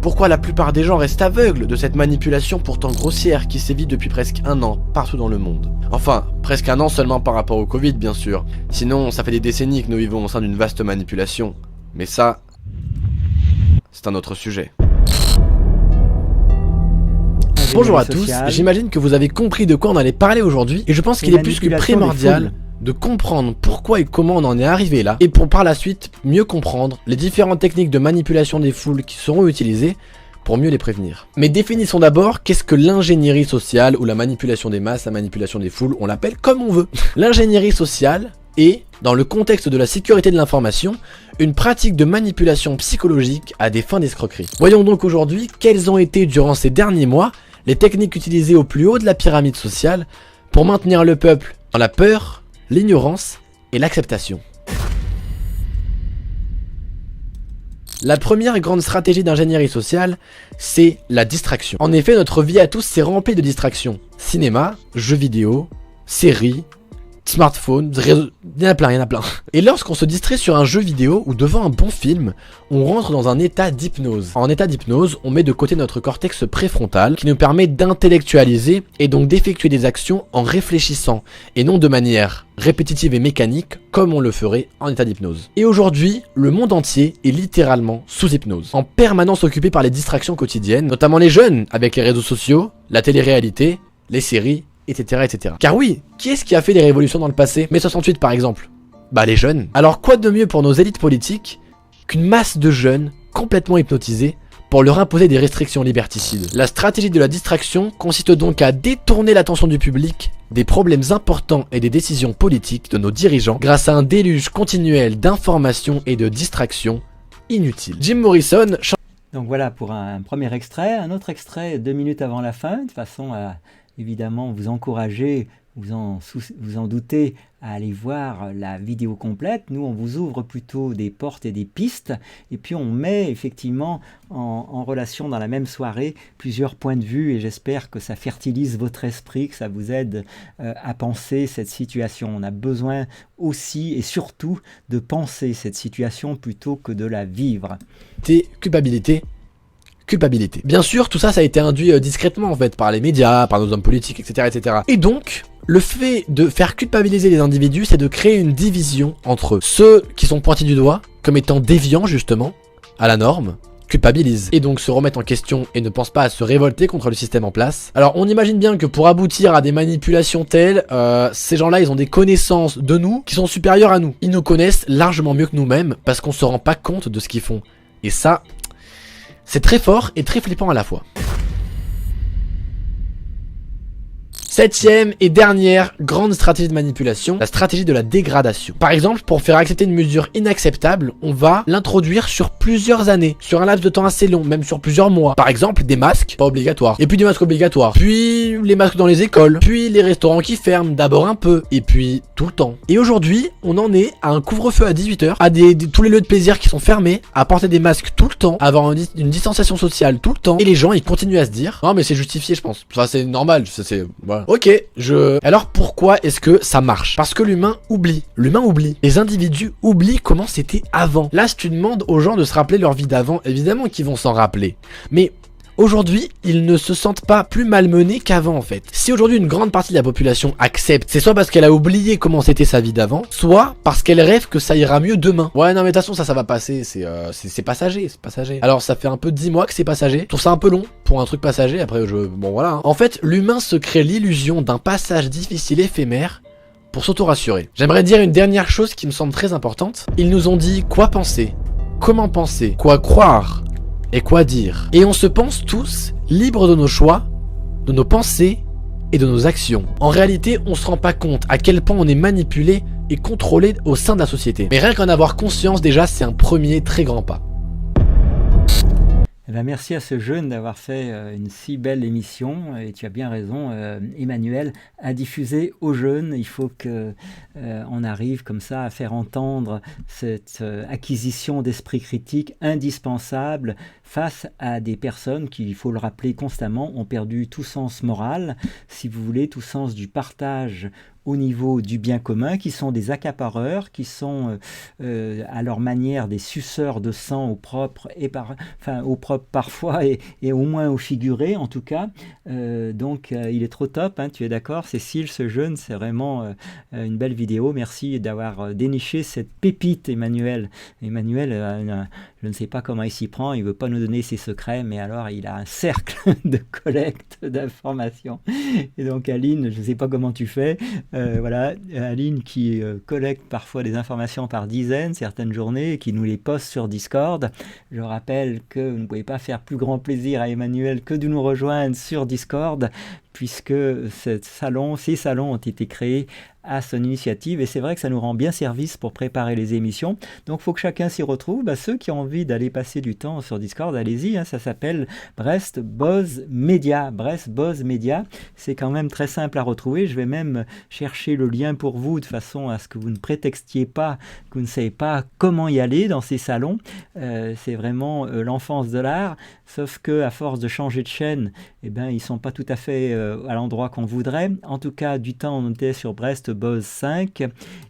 Pourquoi la plupart des gens restent aveugles de cette manipulation pourtant grossière qui sévit depuis presque 1 an partout dans le monde? Enfin, presque 1 an seulement par rapport au Covid bien sûr, sinon ça fait des décennies que nous vivons au sein d'une vaste manipulation. Mais ça, c'est un autre sujet. Bonjour à tous, j'imagine que vous avez compris de quoi on allait parler aujourd'hui et je pense qu'il est plus que primordial de comprendre pourquoi et comment on en est arrivé là et pour par la suite mieux comprendre les différentes techniques de manipulation des foules qui seront utilisées pour mieux les prévenir. Mais définissons d'abord qu'est-ce que l'ingénierie sociale ou la manipulation des masses, la manipulation des foules, on l'appelle comme on veut. L'ingénierie sociale est, dans le contexte de la sécurité de l'information, une pratique de manipulation psychologique à des fins d'escroquerie. Voyons donc aujourd'hui quelles ont été durant ces derniers mois les techniques utilisées au plus haut de la pyramide sociale pour maintenir le peuple dans la peur, l'ignorance et l'acceptation. La première grande stratégie d'ingénierie sociale, c'est la distraction. En effet, notre vie à tous s'est remplie de distractions. Cinéma, jeux vidéo, séries, smartphones, réseaux... il y en a plein. Et lorsqu'on se distrait sur un jeu vidéo ou devant un bon film, on rentre dans un état d'hypnose. En état d'hypnose, on met de côté notre cortex préfrontal qui nous permet d'intellectualiser et donc d'effectuer des actions en réfléchissant et non de manière répétitive et mécanique comme on le ferait en état d'hypnose. Et aujourd'hui, le monde entier est littéralement sous hypnose, en permanence occupé par les distractions quotidiennes, notamment les jeunes avec les réseaux sociaux, la télé-réalité, les séries, etc., etc. Car oui, qui est-ce qui a fait des révolutions dans le passé? Mai 68 par exemple. Bah les jeunes. Alors quoi de mieux pour nos élites politiques qu'une masse de jeunes complètement hypnotisés pour leur imposer des restrictions liberticides. La stratégie de la distraction consiste donc à détourner l'attention du public des problèmes importants et des décisions politiques de nos dirigeants grâce à un déluge continuel d'informations et de distractions inutiles. Jim Morrison... Donc voilà pour un premier extrait. Un autre extrait 2 minutes avant la fin, de façon à évidemment vous encourager, vous en doutez, à aller voir la vidéo complète. Nous, on vous ouvre plutôt des portes et des pistes, et puis on met effectivement en relation dans la même soirée plusieurs points de vue, et j'espère que ça fertilise votre esprit, que ça vous aide à penser cette situation. On a besoin aussi et surtout de penser cette situation plutôt que de la vivre. Culpabilité. Bien sûr, tout ça a été induit discrètement en fait par les médias, par nos hommes politiques, etc., etc. Et donc, le fait de faire culpabiliser les individus, c'est de créer une division entre ceux qui sont pointés du doigt comme étant déviants justement à la norme, culpabilisent et donc se remettent en question et ne pensent pas à se révolter contre le système en place. Alors on imagine bien que pour aboutir à des manipulations telles, ces gens-là ils ont des connaissances de nous qui sont supérieures à nous. Ils nous connaissent largement mieux que nous-mêmes parce qu'on se rend pas compte de ce qu'ils font. Et ça... c'est très fort et très flippant à la fois. 7e et dernière grande stratégie de manipulation, la stratégie de la dégradation. Par exemple, pour faire accepter une mesure inacceptable, on va l'introduire sur plusieurs années, sur un laps de temps assez long, même sur plusieurs mois. Par exemple, des masques, pas obligatoires, et puis des masques obligatoires, puis les masques dans les écoles, puis les restaurants qui ferment, d'abord un peu, et puis tout le temps. Et aujourd'hui, on en est à un couvre-feu à 18h, à tous les lieux de plaisir qui sont fermés, à porter des masques tout le temps, à avoir une distanciation sociale tout le temps, et les gens ils continuent à se dire, non mais c'est justifié je pense, enfin c'est normal, c'est... voilà. Ok, alors pourquoi est-ce que ça marche? Parce que l'humain oublie. Les individus oublient comment c'était avant. Là, si tu demandes aux gens de se rappeler leur vie d'avant, évidemment qu'ils vont s'en rappeler. Mais aujourd'hui, ils ne se sentent pas plus malmenés qu'avant en fait. Si aujourd'hui une grande partie de la population accepte, c'est soit parce qu'elle a oublié comment c'était sa vie d'avant, soit parce qu'elle rêve que ça ira mieux demain. Ouais non mais de toute façon ça va passer, c'est passager, c'est passager. Alors ça fait un peu 10 mois que c'est passager, je trouve ça un peu long pour un truc passager, après bon voilà. Hein. En fait, l'humain se crée l'illusion d'un passage difficile éphémère pour s'auto-rassurer. J'aimerais dire une dernière chose qui me semble très importante. Ils nous ont dit quoi penser, comment penser, quoi croire et quoi dire. Et on se pense tous libres de nos choix, de nos pensées et de nos actions. En réalité, on se rend pas compte à quel point on est manipulé et contrôlé au sein de la société. Mais rien qu'en avoir conscience déjà, c'est un premier très grand pas. Eh bien, merci à ce jeune d'avoir fait une si belle émission, et tu as bien raison Emmanuel, à diffuser aux jeunes. Il faut qu'on arrive comme ça à faire entendre cette acquisition d'esprit critique indispensable face à des personnes qui, il faut le rappeler constamment, ont perdu tout sens moral, si vous voulez, tout sens du partage au niveau du bien commun, qui sont des accapareurs, qui sont à leur manière des suceurs de sang au propre, au propre parfois et au moins au figuré en tout cas. Donc il est trop top, hein, tu es d'accord Cécile, ce jeune, c'est vraiment une belle vidéo. Merci d'avoir déniché cette pépite, Emmanuel. Emmanuel, je ne sais pas comment il s'y prend, il ne veut pas nous donner ses secrets, mais alors il a un cercle de collecte d'informations. Et donc Aline, je ne sais pas comment tu fais, voilà, Aline qui collecte parfois des informations par dizaines, certaines journées, et qui nous les poste sur Discord. Je rappelle que vous ne pouvez pas faire plus grand plaisir à Emmanuel que de nous rejoindre sur Discord, puisque ces salons ont été créés à son initiative, et c'est vrai que ça nous rend bien service pour préparer les émissions. Donc il faut que chacun s'y retrouve. Ceux qui ont envie d'aller passer du temps sur Discord, allez-y, hein, ça s'appelle Brest Buzz Media. Brest Buzz Media, c'est quand même très simple à retrouver. Je vais même chercher le lien pour vous de façon à ce que vous ne prétextiez pas que vous ne savez pas comment y aller dans ces salons. C'est vraiment l'enfance de l'art, sauf que à force de changer de chaîne, ils ne sont pas tout à fait à l'endroit qu'on voudrait. En tout cas, du temps on était sur Brest Buzz 5,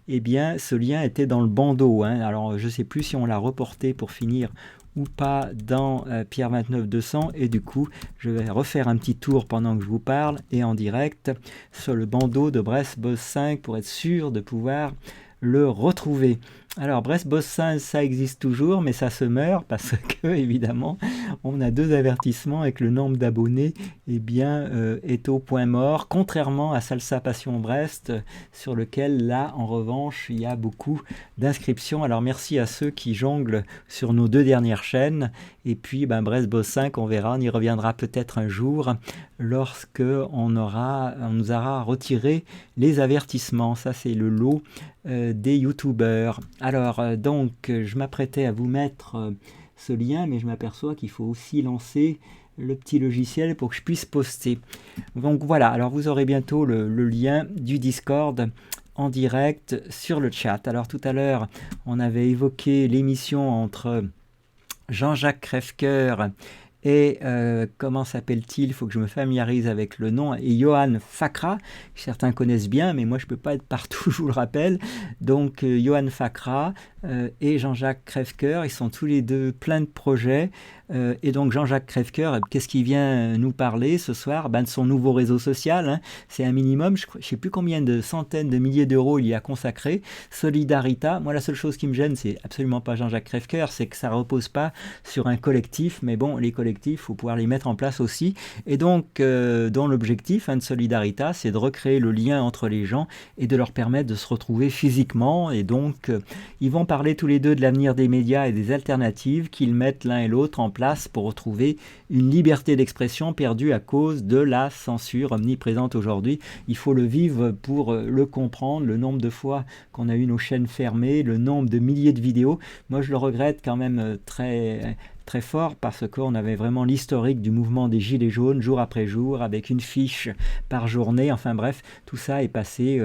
ce lien était dans le bandeau, hein. Alors je ne sais plus si on l'a reporté pour finir ou pas dans Pierre 29-200, et du coup je vais refaire un petit tour pendant que je vous parle et en direct sur le bandeau de Brest Buzz 5 pour être sûr de pouvoir le retrouver. Alors Brest Buzz 5, ça existe toujours, mais ça se meurt parce que évidemment on a 2 avertissements et que le nombre d'abonnés est au point mort, contrairement à Salsa Passion Brest, sur lequel là en revanche il y a beaucoup d'inscriptions. Alors merci à ceux qui jonglent sur nos 2 dernières chaînes, et puis Brest Buzz 5, on verra, on y reviendra peut-être un jour lorsque on nous aura retiré les avertissements. Ça c'est le lot des youtubeurs. Alors donc je m'apprêtais à vous mettre ce lien, mais je m'aperçois qu'il faut aussi lancer le petit logiciel pour que je puisse poster. Donc voilà, alors vous aurez bientôt le lien du Discord en direct sur le chat. Alors tout à l'heure on avait évoqué l'émission entre Jean-Jacques Crèvecoeur et comment s'appelle-t-il? Il faut que je me familiarise avec le nom. Et Johan Fakra, certains connaissent bien, mais moi je ne peux pas être partout, je vous le rappelle. Donc Johan Fakra et Jean-Jacques Crèvecoeur, ils sont tous les deux pleins de projets. Et donc Jean-Jacques Crèvecoeur, qu'est-ce qu'il vient nous parler ce soir? De son nouveau réseau social, hein. C'est un minimum, je ne sais plus combien de centaines de milliers d'euros il y a consacré. Solidarita, moi la seule chose qui me gêne, c'est absolument pas Jean-Jacques Crèvecoeur, c'est que ça ne repose pas sur un collectif, mais bon, les collectifs, il faut pouvoir les mettre en place aussi. Et donc, dont l'objectif de Solidarita, c'est de recréer le lien entre les gens et de leur permettre de se retrouver physiquement. Et donc, ils vont parler tous les deux de l'avenir des médias et des alternatives qu'ils mettent l'un et l'autre en place pour retrouver une liberté d'expression perdue à cause de la censure omniprésente aujourd'hui. Il faut le vivre pour le comprendre, le nombre de fois qu'on a eu nos chaînes fermées, le nombre de milliers de vidéos. Moi, je le regrette quand même très fort parce qu'on avait vraiment l'historique du mouvement des Gilets jaunes jour après jour avec une fiche par journée. Enfin bref, tout ça est passé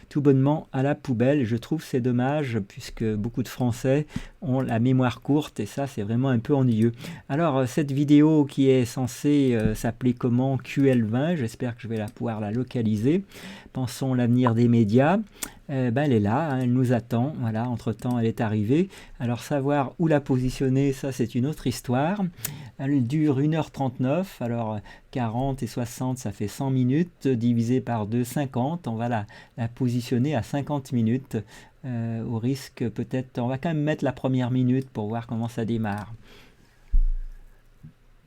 tout bonnement à la poubelle. Je trouve c'est dommage puisque beaucoup de Français ont la mémoire courte et ça c'est vraiment un peu ennuyeux. Alors cette vidéo qui est censée s'appeler comment QL20, j'espère que je vais pouvoir la localiser. Pensons l'avenir des médias. Elle est là, hein, elle nous attend, voilà, entre-temps elle est arrivée. Alors savoir où la positionner, ça c'est une autre histoire. Elle dure 1h39, alors 40 et 60 ça fait 100 minutes, divisé par 2, 50. On va la positionner à 50 minutes, au risque peut-être, on va quand même mettre la première minute pour voir comment ça démarre.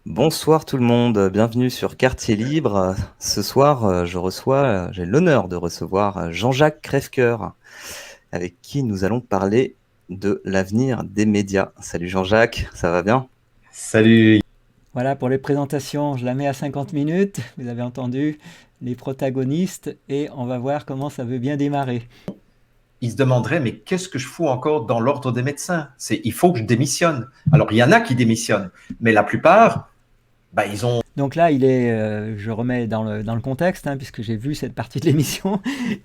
Bonsoir tout le monde, bienvenue sur Quartier Libre. Ce soir, j'ai l'honneur de recevoir Jean-Jacques Crèvecoeur, avec qui nous allons parler de l'avenir des médias. Salut Jean-Jacques, ça va bien? Salut. Voilà pour les présentations, je la mets à 50 minutes, vous avez entendu les protagonistes, et on va voir comment ça veut bien démarrer. Il se demanderait, mais qu'est-ce que je fous encore dans l'ordre des médecins? Il faut que je démissionne. Alors, il y en a qui démissionnent, mais la plupart ils ont... Donc là, je remets dans le contexte, hein, puisque j'ai vu cette partie de l'émission.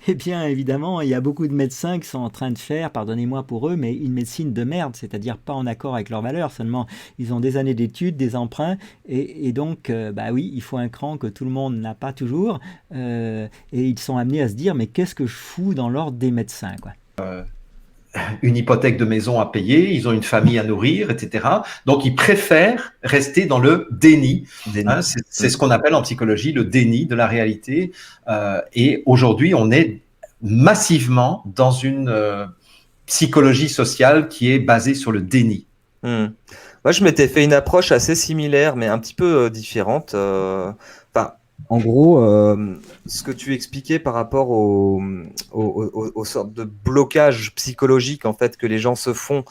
Eh bien, évidemment, il y a beaucoup de médecins qui sont en train de faire, pardonnez-moi pour eux, mais une médecine de merde, c'est-à-dire pas en accord avec leurs valeurs. Seulement, ils ont des années d'études, des emprunts, et donc, oui, il faut un cran que tout le monde n'a pas toujours. Et ils sont amenés à se dire, mais qu'est-ce que je fous dans l'ordre des médecins, quoi. Une hypothèque de maison à payer, ils ont une famille à nourrir, etc. Donc, ils préfèrent rester dans le déni. Hein, c'est ce qu'on appelle en psychologie le déni de la réalité. Et aujourd'hui, on est massivement dans une psychologie sociale qui est basée sur le déni. Moi, je m'étais fait une approche assez similaire, mais un petit peu différente. En gros, ce que tu expliquais par rapport aux sortes de blocages psychologiques en fait que les gens se font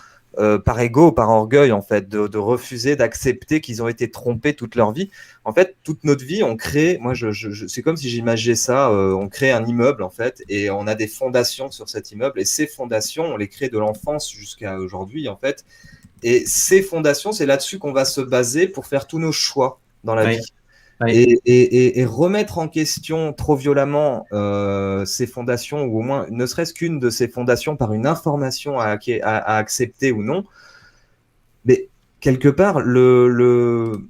par ego, par orgueil en fait, de refuser d'accepter qu'ils ont été trompés toute leur vie. En fait, toute notre vie, on crée. Moi, c'est comme si j'imaginais ça. On crée un immeuble en fait, et on a des fondations sur cet immeuble, et ces fondations, on les crée de l'enfance jusqu'à aujourd'hui en fait. Et ces fondations, c'est là-dessus qu'on va se baser pour faire tous nos choix dans la vie. Oui. Et remettre en question trop violemment ces fondations, ou au moins ne serait-ce qu'une de ces fondations par une information à accepter ou non, mais quelque part, le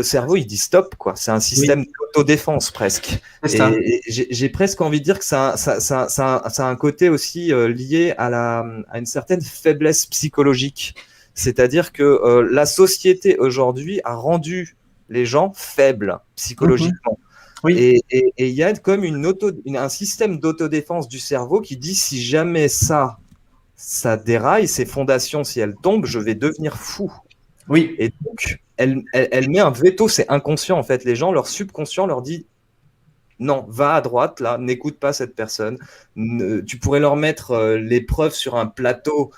cerveau, il dit stop, quoi. C'est un système d'autodéfense presque. Et j'ai presque envie de dire que ça a un côté aussi lié à une certaine faiblesse psychologique. C'est-à-dire que la société aujourd'hui a rendu les gens faibles psychologiquement. Et il y a comme un système d'autodéfense du cerveau qui dit si jamais ça déraille, ces fondations, si elles tombent, je vais devenir fou. Oui. Et donc, elle met un veto, c'est inconscient en fait. Les gens, leur subconscient leur dit non, va à droite, là, n'écoute pas cette personne. Tu pourrais leur mettre les preuves sur un plateau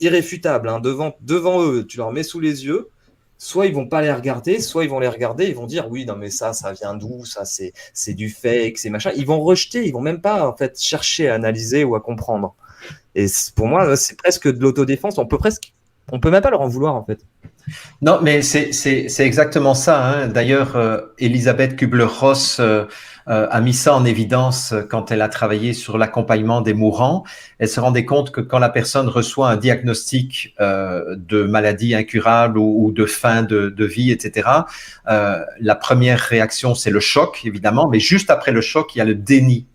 irréfutable, hein, devant eux, tu leur mets sous les yeux. Soit ils vont pas les regarder, soit ils vont les regarder, ils vont dire oui, non mais ça vient d'où, ça c'est du fake, c'est machin. Ils vont rejeter, ils vont même pas en fait chercher à analyser ou à comprendre. Et pour moi, c'est presque de l'autodéfense. On peut même pas leur en vouloir en fait. Non, mais c'est exactement ça. Hein. D'ailleurs, Elisabeth Kubler-Ross a mis ça en évidence quand elle a travaillé sur l'accompagnement des mourants. Elle se rendait compte que quand la personne reçoit un diagnostic de maladie incurable ou de fin de vie, etc., la première réaction, c'est le choc, évidemment, mais juste après le choc, il y a le déni.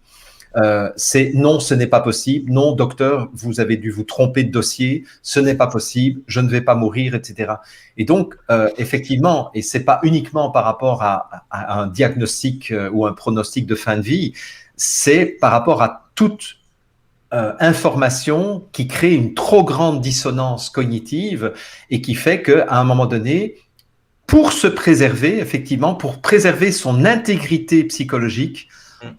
C'est non, ce n'est pas possible. Non, docteur, vous avez dû vous tromper de dossier. Ce n'est pas possible. Je ne vais pas mourir, etc. Et donc, effectivement, et c'est pas uniquement par rapport à un diagnostic ou un pronostic de fin de vie, c'est par rapport à toute information qui crée une trop grande dissonance cognitive et qui fait qu'à un moment donné, pour se préserver, effectivement, pour préserver son intégrité psychologique,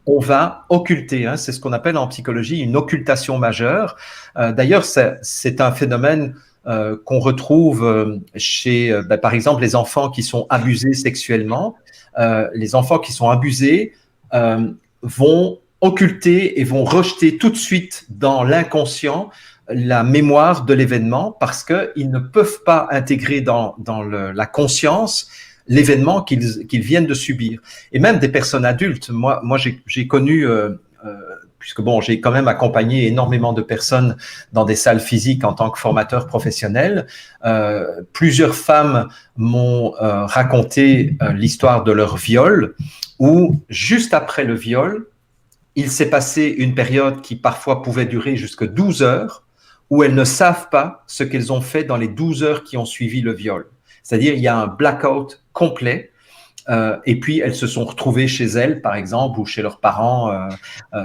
on va occulter, hein, c'est ce qu'on appelle en psychologie une occultation majeure. D'ailleurs, c'est un phénomène qu'on retrouve chez, par exemple, les enfants qui sont abusés sexuellement. Les enfants qui sont abusés vont occulter et vont rejeter tout de suite dans l'inconscient la mémoire de l'événement parce qu'ils ne peuvent pas intégrer dans la conscience l'événement qu'ils viennent de subir. Et même des personnes adultes. Moi j'ai connu, puisque bon, j'ai quand même accompagné énormément de personnes dans des salles physiques en tant que formateur professionnel. Plusieurs femmes m'ont raconté l'histoire de leur viol, où juste après le viol, il s'est passé une période qui parfois pouvait durer jusqu'à 12 heures, où elles ne savent pas ce qu'elles ont fait dans les 12 heures qui ont suivi le viol. C'est-à-dire, il y a un blackout complet, et puis elles se sont retrouvées chez elles, par exemple, ou chez leurs parents,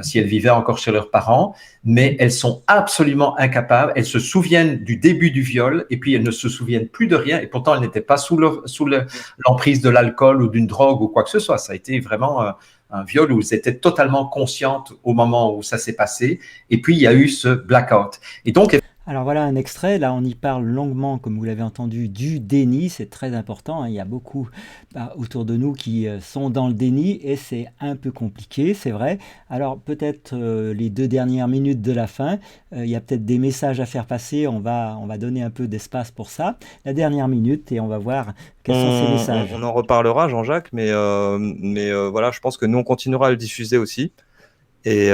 si elles vivaient encore chez leurs parents, mais elles sont absolument incapables, elles se souviennent du début du viol, et puis elles ne se souviennent plus de rien, et pourtant elles n'étaient pas sous l'emprise de l'alcool ou d'une drogue ou quoi que ce soit. Ça a été vraiment un viol où elles étaient totalement conscientes au moment où ça s'est passé, et puis il y a eu ce blackout. Et donc, Alors voilà un extrait, là on y parle longuement, comme vous l'avez entendu, du déni, c'est très important, hein. Il y a beaucoup autour de nous qui sont dans le déni et c'est un peu compliqué, c'est vrai. Alors peut-être les 2 dernières minutes de la fin, il y a peut-être des messages à faire passer, on va donner un peu d'espace pour ça. La dernière minute et on va voir quels sont ces messages. On en reparlera, Jean-Jacques, mais voilà, je pense que nous, on continuera à le diffuser aussi. Et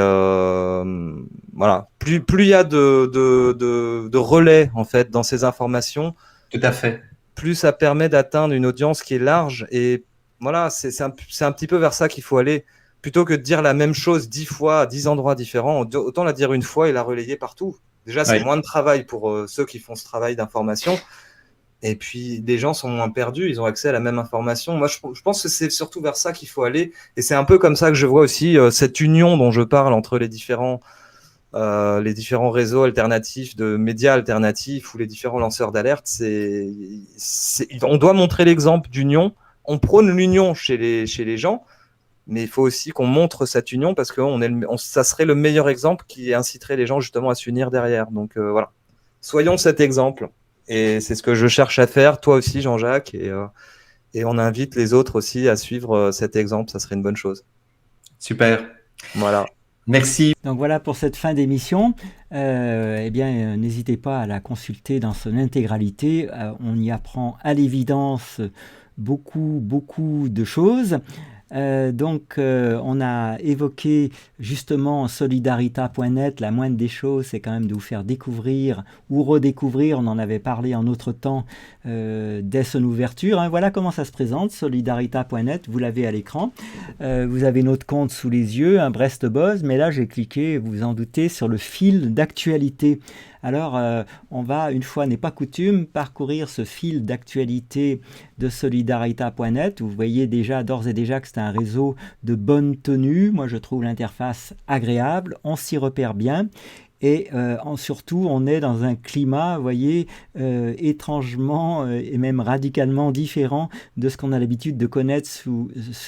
voilà, plus il y a de relais en fait dans ces informations, Tout à fait. plus ça permet d'atteindre une audience qui est large. Et voilà, c'est un petit peu vers ça qu'il faut aller. Plutôt que de dire la même chose 10 fois à 10 endroits différents, autant la dire une fois et la relayer partout. Déjà, c'est Oui. moins de travail pour ceux qui font ce travail d'information. Et puis, les gens sont moins perdus, ils ont accès à la même information. Moi, je pense que c'est surtout vers ça qu'il faut aller. Et c'est un peu comme ça que je vois aussi cette union dont je parle entre les différents réseaux alternatifs, de médias alternatifs ou les différents lanceurs d'alerte. On doit montrer l'exemple d'union. On prône l'union chez les gens, mais il faut aussi qu'on montre cette union parce que ça serait le meilleur exemple qui inciterait les gens justement à s'unir derrière. Donc voilà, soyons cet exemple. Et c'est ce que je cherche à faire, toi aussi Jean-Jacques, et on invite les autres aussi à suivre cet exemple, ça serait une bonne chose. Super. Voilà. Merci. Donc voilà pour cette fin d'émission. Eh bien, n'hésitez pas à la consulter dans son intégralité. On y apprend à l'évidence beaucoup de choses. Donc, on a évoqué justement solidarita.net. La moindre des choses, c'est quand même de vous faire découvrir ou redécouvrir. On en avait parlé en autre temps dès son ouverture. Hein. Voilà comment ça se présente, solidarita.net. Vous l'avez à l'écran. Vous avez notre compte sous les yeux, un Brest Buzz. Mais là, j'ai cliqué, vous vous en doutez, sur le fil d'actualité. Alors, on va, une fois n'est pas coutume, parcourir ce fil d'actualité de solidarita.net. Vous voyez d'ores et déjà que c'est un réseau de bonne tenue. Moi, je trouve l'interface agréable. On s'y repère bien. Et surtout, on est dans un climat, vous voyez, étrangement et même radicalement différent de ce qu'on a l'habitude de connaître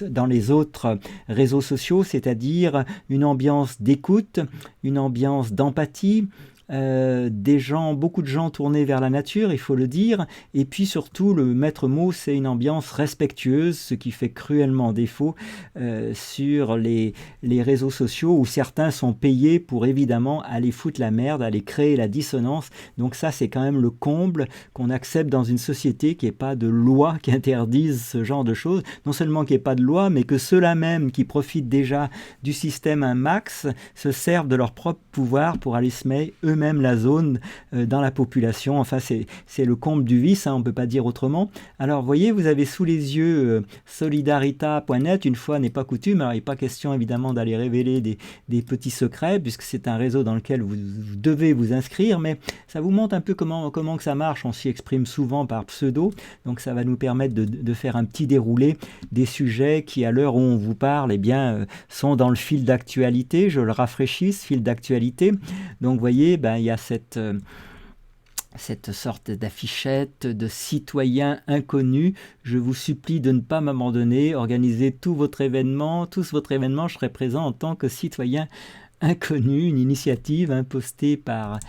dans les autres réseaux sociaux, c'est-à-dire une ambiance d'écoute, une ambiance d'empathie, beaucoup de gens tournés vers la nature, il faut le dire, et puis surtout le maître mot, c'est une ambiance respectueuse, ce qui fait cruellement défaut sur les réseaux sociaux où certains sont payés pour évidemment aller foutre la merde, aller créer la dissonance. Donc ça, c'est quand même le comble qu'on accepte dans une société qu'il n'y ait pas de loi qui interdise ce genre de choses. Non seulement qu'il n'y ait pas de loi, mais que ceux-là même qui profitent déjà du système un max se servent de leur propre pouvoir pour aller se mettre eux-mêmes la zone dans la population. Enfin, c'est le comble du vice, hein, on ne peut pas dire autrement. Alors, vous voyez, vous avez sous les yeux solidarita.net, une fois n'est pas coutume. Alors, il n'est pas question, évidemment, d'aller révéler des petits secrets, puisque c'est un réseau dans lequel vous devez vous inscrire, mais ça vous montre un peu comment que ça marche. On s'y exprime souvent par pseudo, donc ça va nous permettre de faire un petit déroulé des sujets qui, à l'heure où on vous parle, eh bien, sont dans le fil d'actualité. Je le rafraîchis, ce fil d'actualité. Donc, vous voyez, il y a cette sorte d'affichette de citoyens inconnus. Je vous supplie de ne pas m'abandonner. Organisez tous votre événement, je serai présent en tant que citoyen inconnu, une initiative postée par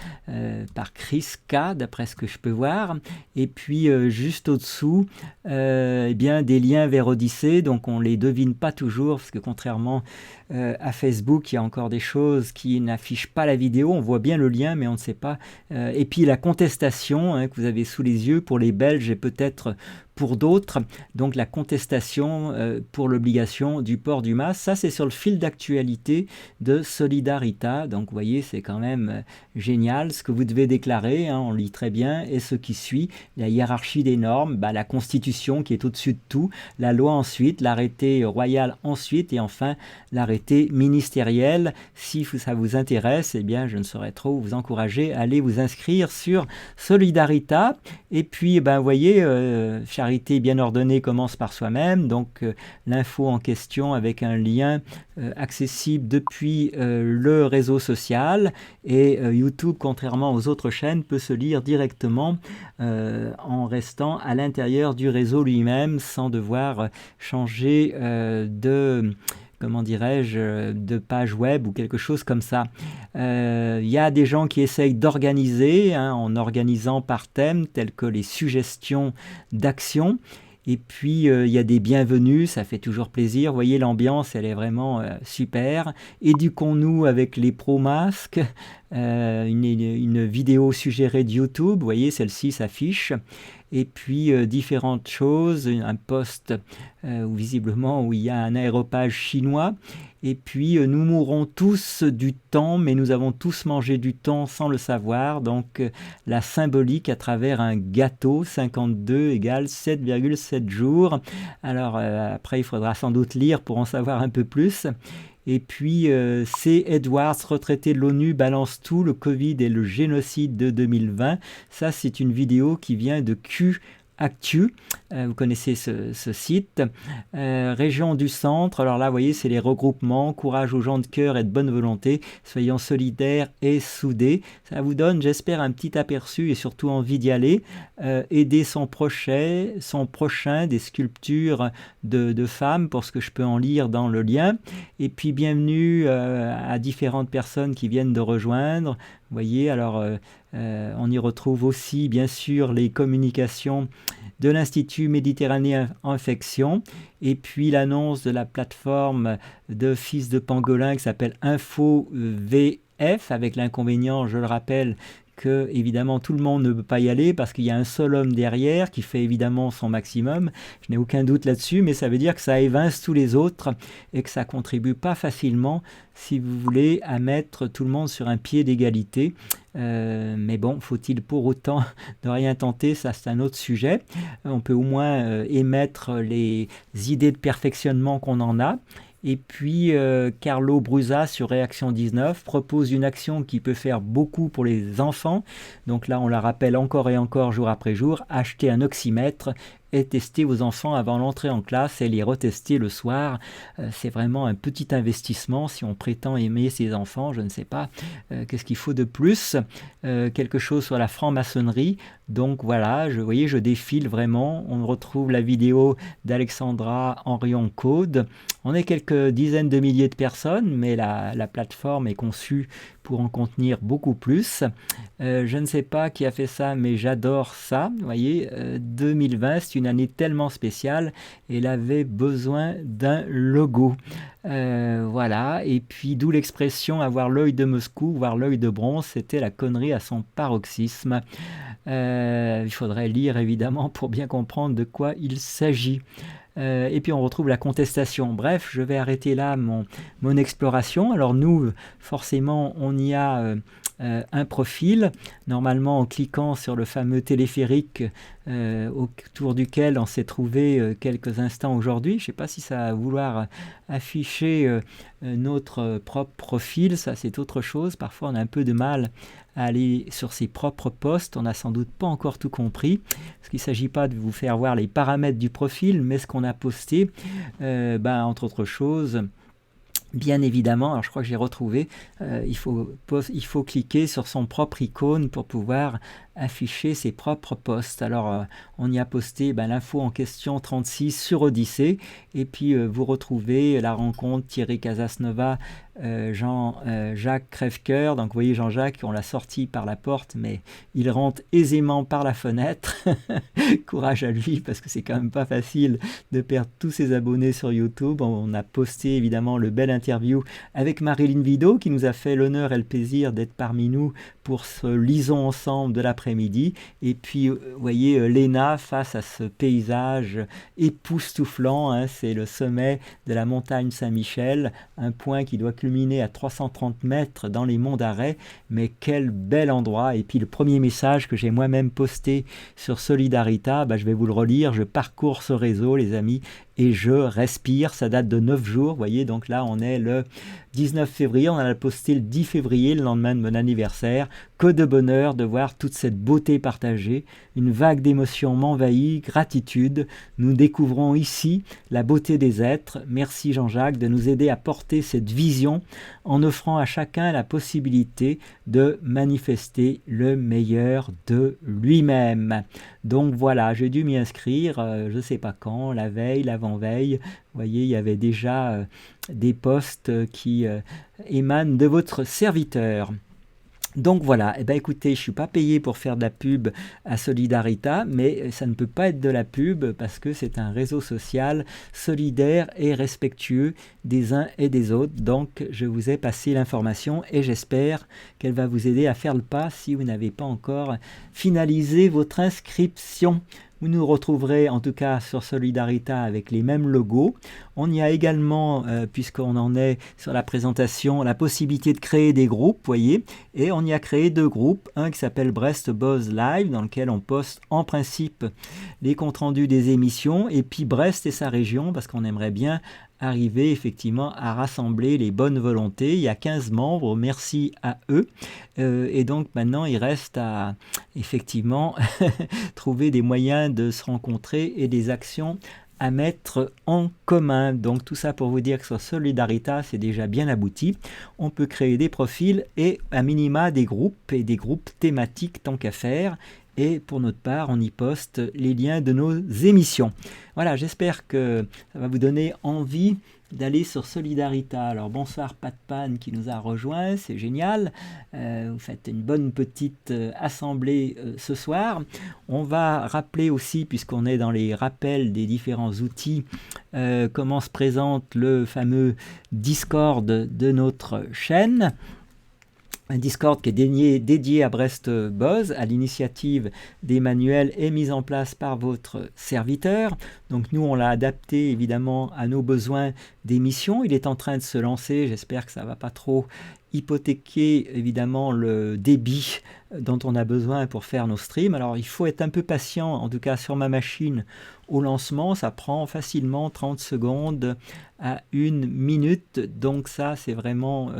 Chris K, d'après ce que je peux voir. Et puis, juste au-dessous, eh bien, des liens vers Odyssée. Donc, on ne les devine pas toujours, parce que contrairement à Facebook, il y a encore des choses qui n'affichent pas la vidéo. On voit bien le lien, mais on ne sait pas. Et puis, la contestation que vous avez sous les yeux pour les Belges et peut-être pour d'autres. Donc, la contestation pour l'obligation du port du masque. Ça, c'est sur le fil d'actualité de Solidarita. Donc, vous voyez, c'est quand même génial. Ce que vous devez déclarer, on lit très bien. Et ce qui suit, la hiérarchie des normes, la Constitution qui est au-dessus de tout, la loi ensuite, l'arrêté royal ensuite, et enfin, l'arrêté ministériel. Si ça vous intéresse, eh bien, je ne saurais trop vous encourager à aller vous inscrire sur Solidarita. Et puis, vous voyez, charité bien ordonnée commence par soi-même. Donc, l'info en question avec un lien accessible depuis le réseau social. Et YouTube, contrairement aux autres chaînes, peut se lire directement en restant à l'intérieur du réseau lui-même sans devoir changer de comment dirais-je, de page web ou quelque chose comme ça. Il y a des gens qui essayent d'organiser, en organisant par thème, tels que les suggestions d'action. Et puis, il y a des bienvenus, ça fait toujours plaisir. Vous voyez, l'ambiance, elle est vraiment super. Éduquons-nous avec les pro-masques. Une vidéo suggérée de YouTube, vous voyez, celle-ci s'affiche. Et puis, différentes choses, un post visiblement où il y a un aéropage chinois. Et puis, nous mourrons tous du temps, mais nous avons tous mangé du temps sans le savoir. Donc, la symbolique à travers un gâteau, 52 égale 7,7 jours. Alors, après, il faudra sans doute lire pour en savoir un peu plus. Et puis, C. Edwards, retraité de l'ONU, balance tout, le Covid et le génocide de 2020. Ça, c'est une vidéo qui vient de Q Actu, vous connaissez ce site. Région du Centre, alors là, vous voyez, c'est les regroupements, courage aux gens de cœur et de bonne volonté, soyons solidaires et soudés. Ça vous donne, j'espère, un petit aperçu et surtout envie d'y aller. Aider son prochain, des sculptures de femmes, pour ce que je peux en lire dans le lien. Et puis, bienvenue à différentes personnes qui viennent de rejoindre. Vous voyez, alors on y retrouve aussi, bien sûr, les communications de l'Institut Méditerranée Infection, et puis l'annonce de la plateforme de Fils de Pangolin qui s'appelle InfoVF, avec l'inconvénient, je le rappelle, que évidemment tout le monde ne peut pas y aller parce qu'il y a un seul homme derrière qui fait évidemment son maximum. Je n'ai aucun doute là-dessus, mais ça veut dire que ça évince tous les autres et que ça contribue pas facilement, si vous voulez, à mettre tout le monde sur un pied d'égalité. Mais bon, faut-il pour autant ne rien tenter? Ça, c'est un autre sujet. On peut au moins émettre les idées de perfectionnement qu'on en a. Et puis, Carlo Brusa, sur Réaction 19, propose une action qui peut faire beaucoup pour les enfants. Donc là, on la rappelle encore et encore, jour après jour, acheter un oxymètre et tester vos enfants avant l'entrée en classe et les retester le soir. C'est vraiment un petit investissement si on prétend aimer ses enfants. Je ne sais pas qu'est-ce qu'il faut de plus. Quelque chose sur la franc-maçonnerie. Donc voilà, je défile vraiment. On retrouve la vidéo d'Alexandra Henrion-Caude. On est quelques dizaines de milliers de personnes, mais la plateforme est conçue pour en contenir beaucoup plus. Je ne sais pas qui a fait ça, mais j'adore ça. Vous voyez, 2020, c'est une année tellement spéciale. Elle avait besoin d'un logo. Voilà, et puis d'où l'expression avoir l'œil de Moscou, voir l'œil de bronze, c'était la connerie à son paroxysme. Il faudrait lire évidemment pour bien comprendre de quoi il s'agit. Et puis on retrouve la contestation. Bref, je vais arrêter là mon exploration. Alors nous, forcément, on y a un profil. Normalement, en cliquant sur le fameux téléphérique autour duquel on s'est trouvé quelques instants aujourd'hui, je ne sais pas si ça va vouloir afficher notre propre profil. Ça, c'est autre chose. Parfois, on a un peu de mal à aller sur ses propres posts. On n'a sans doute pas encore tout compris. Parce qu'il ne s'agit pas de vous faire voir les paramètres du profil, mais ce qu'on a posté, entre autres choses. Bien évidemment, alors je crois que j'ai retrouvé, il faut cliquer sur son propre icône pour pouvoir afficher ses propres posts. Alors, on y a posté l'info en question 36 sur Odyssée, et puis vous retrouvez la rencontre Thierry Casasnova, Jean-Jacques Crèvecoeur. Donc, vous voyez, Jean-Jacques, on l'a sorti par la porte, mais il rentre aisément par la fenêtre. Courage à lui, parce que c'est quand même pas facile de perdre tous ses abonnés sur YouTube. On a posté évidemment le bel interview avec Marilyn Vido, qui nous a fait l'honneur et le plaisir d'être parmi nous pour ce Lisons ensemble de l'après-midi. Et puis, vous voyez, Léna face à ce paysage époustouflant, c'est le sommet de la montagne Saint-Michel, un point qui doit culminer à 330 mètres dans les monts d'Arrée, mais quel bel endroit. Et puis le premier message que j'ai moi-même posté sur Solidarita, je vais vous le relire: je parcours ce réseau, les amis, et je respire. Ça date de 9 jours, vous voyez, donc là on est le 19 février, on a posté le 10 février, le lendemain de mon anniversaire. Que de bonheur de voir toute cette beauté partagée, une vague d'émotions m'envahit, gratitude. Nous découvrons ici la beauté des êtres. Merci Jean-Jacques de nous aider à porter cette vision en offrant à chacun la possibilité de manifester le meilleur de lui-même. Donc voilà, j'ai dû m'y inscrire, je ne sais pas quand, la veille, l'avant-veille. Vous voyez, il y avait déjà des posts qui émanent de votre serviteur. Donc voilà, eh ben écoutez, je ne suis pas payé pour faire de la pub à Solidarita, mais ça ne peut pas être de la pub parce que c'est un réseau social solidaire et respectueux des uns et des autres. Donc je vous ai passé l'information et j'espère qu'elle va vous aider à faire le pas si vous n'avez pas encore finalisé votre inscription. Vous nous retrouverez en tout cas sur Solidarita avec les mêmes logos. On y a également, puisqu'on en est sur la présentation, la possibilité de créer des groupes, voyez. Et on y a créé 2 groupes. Un qui s'appelle Brest Buzz Live, dans lequel on poste en principe les comptes rendus des émissions. Et puis Brest et sa région, parce qu'on aimerait bien arriver effectivement à rassembler les bonnes volontés. Il y a 15 membres, merci à eux. Et donc maintenant, il reste à effectivement trouver des moyens de se rencontrer et des actions à mettre en commun. Donc tout ça pour vous dire que sur Solidarita, c'est déjà bien abouti. On peut créer des profils et à minima des groupes et des groupes thématiques tant qu'à faire. Et pour notre part, on y poste les liens de nos émissions. Voilà, j'espère que ça va vous donner envie d'aller sur Solidarita. Alors bonsoir Patpan qui nous a rejoint, c'est génial. Vous faites une bonne petite assemblée ce soir. On va rappeler aussi, puisqu'on est dans les rappels des différents outils, comment se présente le fameux Discord de notre chaîne. Un Discord qui est dédié à Brest Buzz, à l'initiative d'Emmanuel et mis en place par votre serviteur. Donc nous, on l'a adapté évidemment à nos besoins d'émission. Il est en train de se lancer, j'espère que ça ne va pas trop hypothéquer évidemment le débit dont on a besoin pour faire nos streams. Alors il faut être un peu patient, en tout cas sur ma machine au lancement, ça prend facilement 30 secondes à 1 minute, donc ça c'est vraiment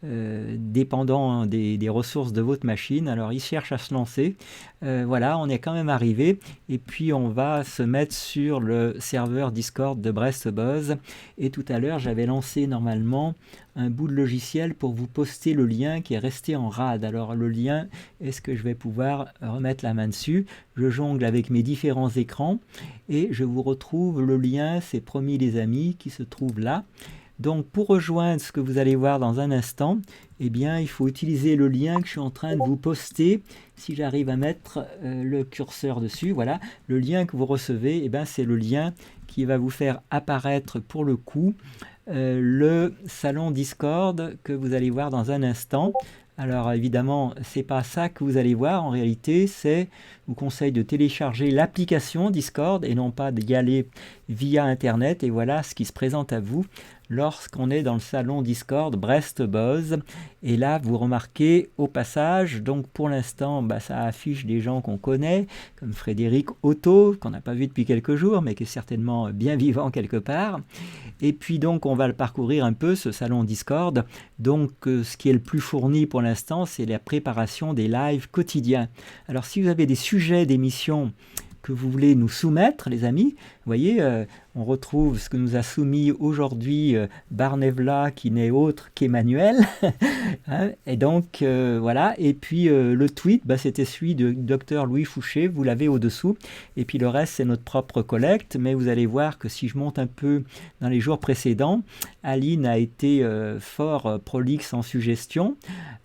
dépendant des ressources de votre machine. Alors il cherche à se lancer, voilà, on est quand même arrivé, et puis on va se mettre sur le serveur Discord de Brest Buzz, et tout à l'heure j'avais lancé normalement un bout de logiciel pour vous poster le lien qui est resté en rade. Alors le lien, est-ce que je vais pouvoir remettre la main dessus? Je jongle avec mes différents écrans et je vous retrouve le lien, c'est promis les amis, qui se trouve là. Donc pour rejoindre ce que vous allez voir dans un instant, eh bien il faut utiliser le lien que je suis en train de vous poster. Si j'arrive à mettre le curseur dessus, voilà, le lien que vous recevez, eh bien c'est le lien qui va vous faire apparaître pour le coup le salon Discord que vous allez voir dans un instant. Alors évidemment, c'est pas ça que vous allez voir. En réalité, je vous conseille de télécharger l'application Discord et non pas d'y aller via Internet. Et voilà ce qui se présente à vous lorsqu'on est dans le salon Discord Brest Buzz. Et là, vous remarquez au passage, donc pour l'instant, ça affiche des gens qu'on connaît, comme Frédéric Otto, qu'on n'a pas vu depuis quelques jours, mais qui est certainement bien vivant quelque part. Et puis donc, on va le parcourir un peu, ce salon Discord. Donc, ce qui est le plus fourni pour l'instant, c'est la préparation des lives quotidiens. Alors, si vous avez des sujets d'émission que vous voulez nous soumettre, les amis, vous voyez, on retrouve ce que nous a soumis aujourd'hui Barnevla, qui n'est autre qu'Emmanuel. Hein, et donc, voilà. Et puis, le tweet, c'était celui de Dr Louis Fouché, vous l'avez au-dessous. Et puis, le reste, c'est notre propre collecte. Mais vous allez voir que si je monte un peu dans les jours précédents, Aline a été fort prolixe en suggestions.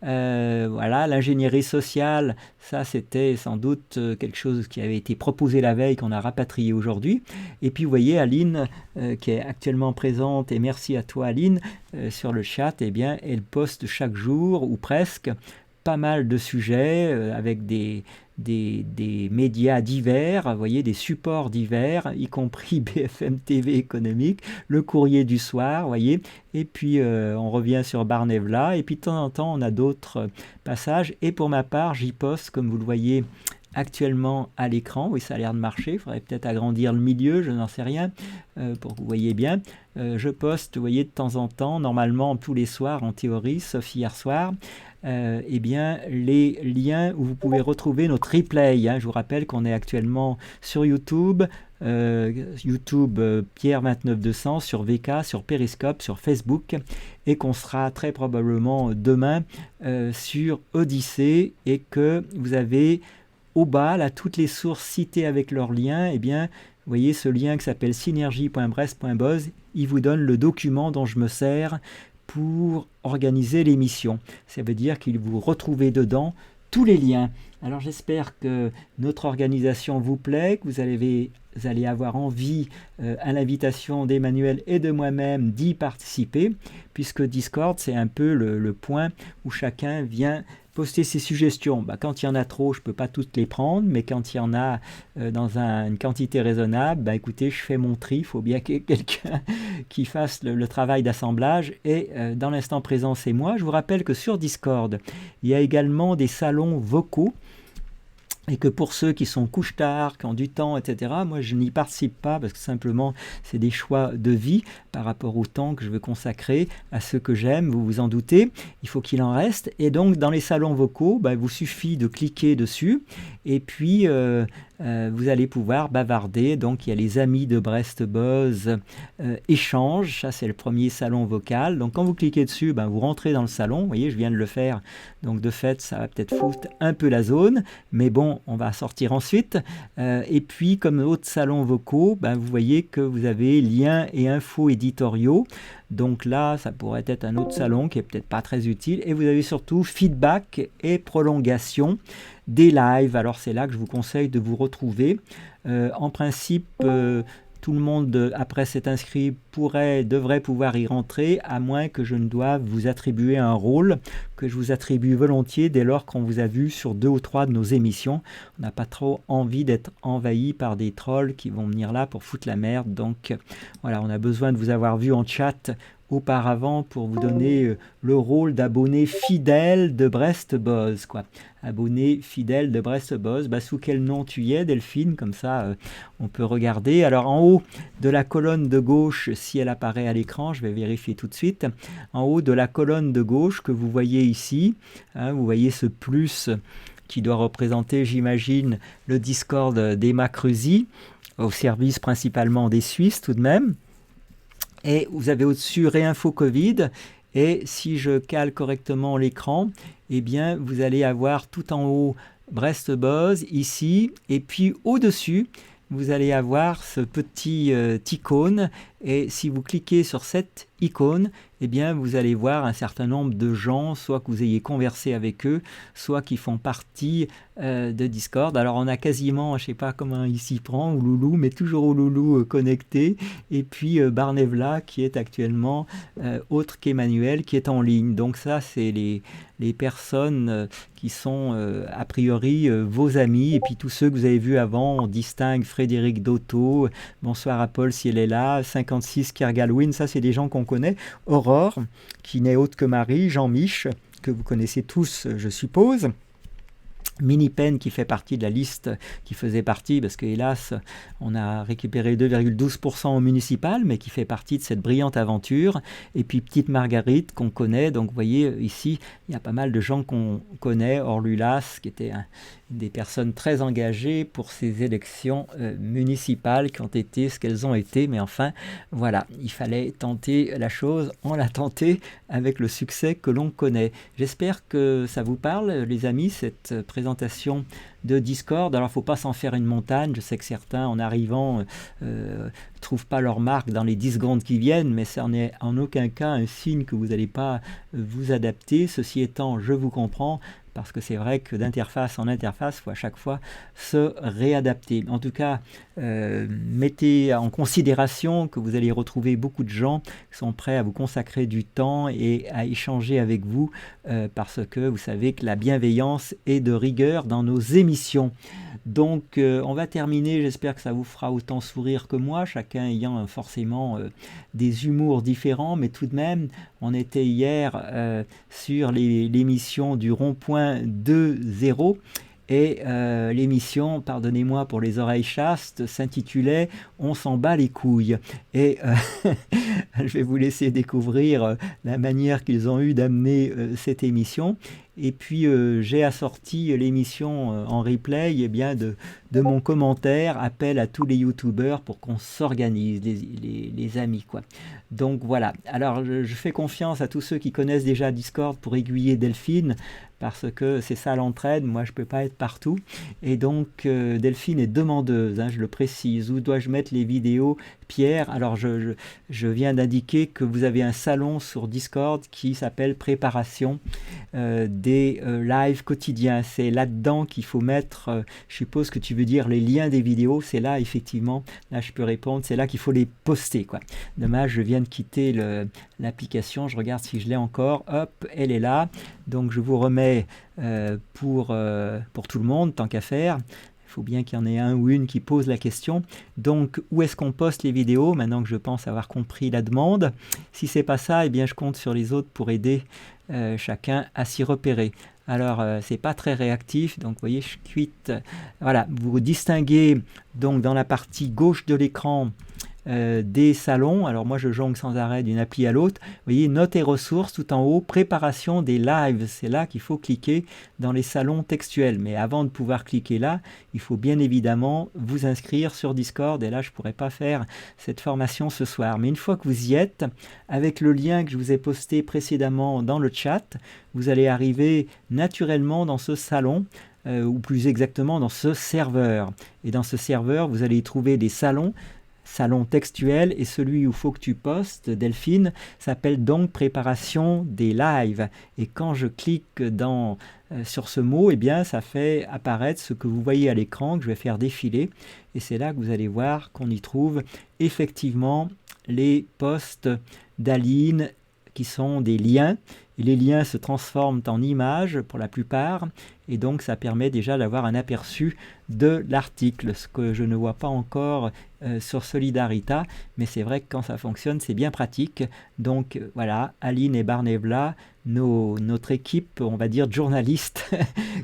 Voilà, l'ingénierie sociale, ça, c'était sans doute quelque chose qui avait été proposé la veille, qu'on a rapatrié aujourd'hui. Et puis vous voyez Aline qui est actuellement présente, et merci à toi Aline, sur le chat, eh bien elle poste chaque jour ou presque pas mal de sujets avec des médias divers, vous voyez, des supports divers, y compris BFM TV économique, le courrier du soir, vous voyez, et puis on revient sur Barnevla, et puis de temps en temps on a d'autres passages, et pour ma part j'y poste, comme vous le voyez actuellement à l'écran. Oui, ça a l'air de marcher, il faudrait peut-être agrandir le milieu, je n'en sais rien, pour que vous voyez bien. Je poste, vous voyez, de temps en temps, normalement tous les soirs en théorie, sauf hier soir, eh bien, les liens où vous pouvez retrouver notre replay. Hein. Je vous rappelle qu'on est actuellement sur YouTube, Pierre 29200, sur VK, sur Periscope, sur Facebook, et qu'on sera très probablement demain sur Odyssée, et que vous avez au bas, là, toutes les sources citées avec leurs liens, eh bien, vous voyez ce lien qui s'appelle synergie.brest.buzz, il vous donne le document dont je me sers pour organiser l'émission. Ça veut dire qu'il vous retrouvez dedans tous les liens. Alors j'espère que notre organisation vous plaît, que vous allez avoir envie, à l'invitation d'Emmanuel et de moi-même, d'y participer, puisque Discord, c'est un peu le point où chacun vient poster ses suggestions. Quand il y en a trop, je ne peux pas toutes les prendre, mais quand il y en a dans une quantité raisonnable, écoutez, je fais mon tri. Il faut bien qu'il y ait quelqu'un qui fasse le travail d'assemblage. Et dans l'instant présent, c'est moi. Je vous rappelle que sur Discord, il y a également des salons vocaux. Et que pour ceux qui sont couche-tard, qui ont du temps, etc., moi je n'y participe pas parce que simplement c'est des choix de vie par rapport au temps que je veux consacrer à ceux que j'aime, vous vous en doutez, il faut qu'il en reste. Et donc dans les salons vocaux, il vous suffit de cliquer dessus et puis vous allez pouvoir bavarder. Donc il y a les amis de Brest Buzz échange, ça c'est le premier salon vocal. Donc quand vous cliquez dessus, vous rentrez dans le salon, vous voyez je viens de le faire, donc de fait ça va peut-être foutre un peu la zone, mais bon on va sortir ensuite. Et puis comme autres salons vocaux, vous voyez que vous avez liens et infos éditoriaux. Donc là, ça pourrait être un autre salon qui est peut-être pas très utile. Et vous avez surtout feedback et prolongation des lives. Alors c'est là que je vous conseille de vous retrouver. En principe, tout le monde, après s'être inscrit, devrait pouvoir y rentrer, à moins que je ne doive vous attribuer un rôle que je vous attribue volontiers dès lors qu'on vous a vu sur 2 ou 3 de nos émissions. On n'a pas trop envie d'être envahi par des trolls qui vont venir là pour foutre la merde. Donc voilà, on a besoin de vous avoir vu en chat auparavant pour vous donner le rôle d'abonné fidèle de Brest Buzz, quoi. Abonné fidèle de Brest Buzz. Sous quel nom tu y es, Delphine? Comme ça, on peut regarder. Alors, en haut de la colonne de gauche, si elle apparaît à l'écran, je vais vérifier tout de suite. En haut de la colonne de gauche que vous voyez ici, vous voyez ce plus qui doit représenter, j'imagine, le Discord d'Emma Cruzy, au service principalement des Suisses tout de même. Et vous avez au-dessus Réinfo Covid. Et si je cale correctement l'écran, eh bien, vous allez avoir tout en haut Brest Buzz ici. Et puis au-dessus, vous allez avoir ce petit icône. Et si vous cliquez sur cette icône, eh bien, vous allez voir un certain nombre de gens, soit que vous ayez conversé avec eux, soit qui font partie de Discord. Alors, on a quasiment, je ne sais pas comment il s'y prend, Ouloulou, mais toujours Ouloulou connecté. Et puis, Barnevla, qui est actuellement autre qu'Emmanuel, qui est en ligne. Donc ça, c'est les personnes qui sont a priori vos amis. Et puis, tous ceux que vous avez vus avant, on distingue Frédéric Dotto. Bonsoir à Paul, si elle est là. 56 Kergalwin, ça, c'est des gens qu'on connaît. Aurore, qui n'est autre que Marie, Jean-Mich, que vous connaissez tous, je suppose. Minipen qui fait partie de la liste, qui faisait partie, parce que hélas, on a récupéré 2,12% au municipal, mais qui fait partie de cette brillante aventure. Et puis Petite Marguerite qu'on connaît, donc vous voyez ici, il y a pas mal de gens qu'on connaît, Orlulas, qui était des personnes très engagées pour ces élections municipales qui ont été ce qu'elles ont été, mais enfin, voilà, il fallait tenter la chose, on l'a tenté avec le succès que l'on connaît. J'espère que ça vous parle, les amis, cette présentation de Discord. Alors, il ne faut pas s'en faire une montagne. Je sais que certains, en arrivant, ne trouvent pas leur marque dans les 10 secondes qui viennent, mais ça n'est en aucun cas un signe que vous n'allez pas vous adapter. Ceci étant, je vous comprends, parce que c'est vrai que d'interface en interface, il faut à chaque fois se réadapter. En tout cas, mettez en considération que vous allez retrouver beaucoup de gens qui sont prêts à vous consacrer du temps et à échanger avec vous, parce que vous savez que la bienveillance est de rigueur dans nos émissions. Donc, on va terminer. J'espère que ça vous fera autant sourire que moi, chacun ayant forcément des humours différents, mais tout de même, on était hier sur l'émission du Rond-Point 2.0 et l'émission, pardonnez-moi pour les oreilles chastes, s'intitulait « On s'en bat les couilles ». Et je vais vous laisser découvrir la manière qu'ils ont eu d'amener cette émission. Et puis j'ai assorti l'émission en replay eh bien, de mon commentaire, appel à tous les youtubeurs pour qu'on s'organise, les amis, quoi. Donc voilà, alors je fais confiance à tous ceux qui connaissent déjà Discord pour aiguiller Delphine, parce que c'est ça l'entraide, moi je peux pas être partout. Et donc Delphine est demandeuse, hein, je le précise. Où dois-je mettre les vidéos, Pierre? Alors je viens d'indiquer que vous avez un salon sur Discord qui s'appelle Préparation des lives quotidiens. C'est là-dedans qu'il faut mettre, je suppose que tu veux dire les liens des vidéos, c'est là effectivement, là je peux répondre, c'est là qu'il faut les poster, quoi. Dommage, je viens de quitter l'application, je regarde si je l'ai encore, hop, elle est là. Donc je vous remets pour tout le monde, tant qu'à faire. Il faut bien qu'il y en ait un ou une qui pose la question. Donc, où est-ce qu'on poste les vidéos? Maintenant que je pense avoir compris la demande. Si c'est pas ça, eh bien, je compte sur les autres pour aider chacun à s'y repérer. Alors, c'est pas très réactif. Donc, vous voyez, je quitte. Voilà, vous distinguez donc dans la partie gauche de l'écran des salons. Alors moi je jongle sans arrêt d'une appli à l'autre. Vous voyez, notes et ressources tout en haut, préparation des lives. C'est là qu'il faut cliquer dans les salons textuels. Mais avant de pouvoir cliquer là, il faut bien évidemment vous inscrire sur Discord. Et là, je ne pourrais pas faire cette formation ce soir. Mais une fois que vous y êtes, avec le lien que je vous ai posté précédemment dans le chat, vous allez arriver naturellement dans ce salon. Ou plus exactement dans ce serveur. Et dans ce serveur, vous allez y trouver des salon textuel, et celui où il faut que tu postes, Delphine, s'appelle donc préparation des lives. Et quand je clique sur ce mot, eh bien, ça fait apparaître ce que vous voyez à l'écran, que je vais faire défiler. Et c'est là que vous allez voir qu'on y trouve effectivement les posts d'Aline qui sont des liens. Et les liens se transforment en images pour la plupart, et donc ça permet déjà d'avoir un aperçu de l'article, ce que je ne vois pas encore sur Solidarita, mais c'est vrai que quand ça fonctionne, c'est bien pratique. Donc voilà, Aline et Barnevla, notre équipe, on va dire journaliste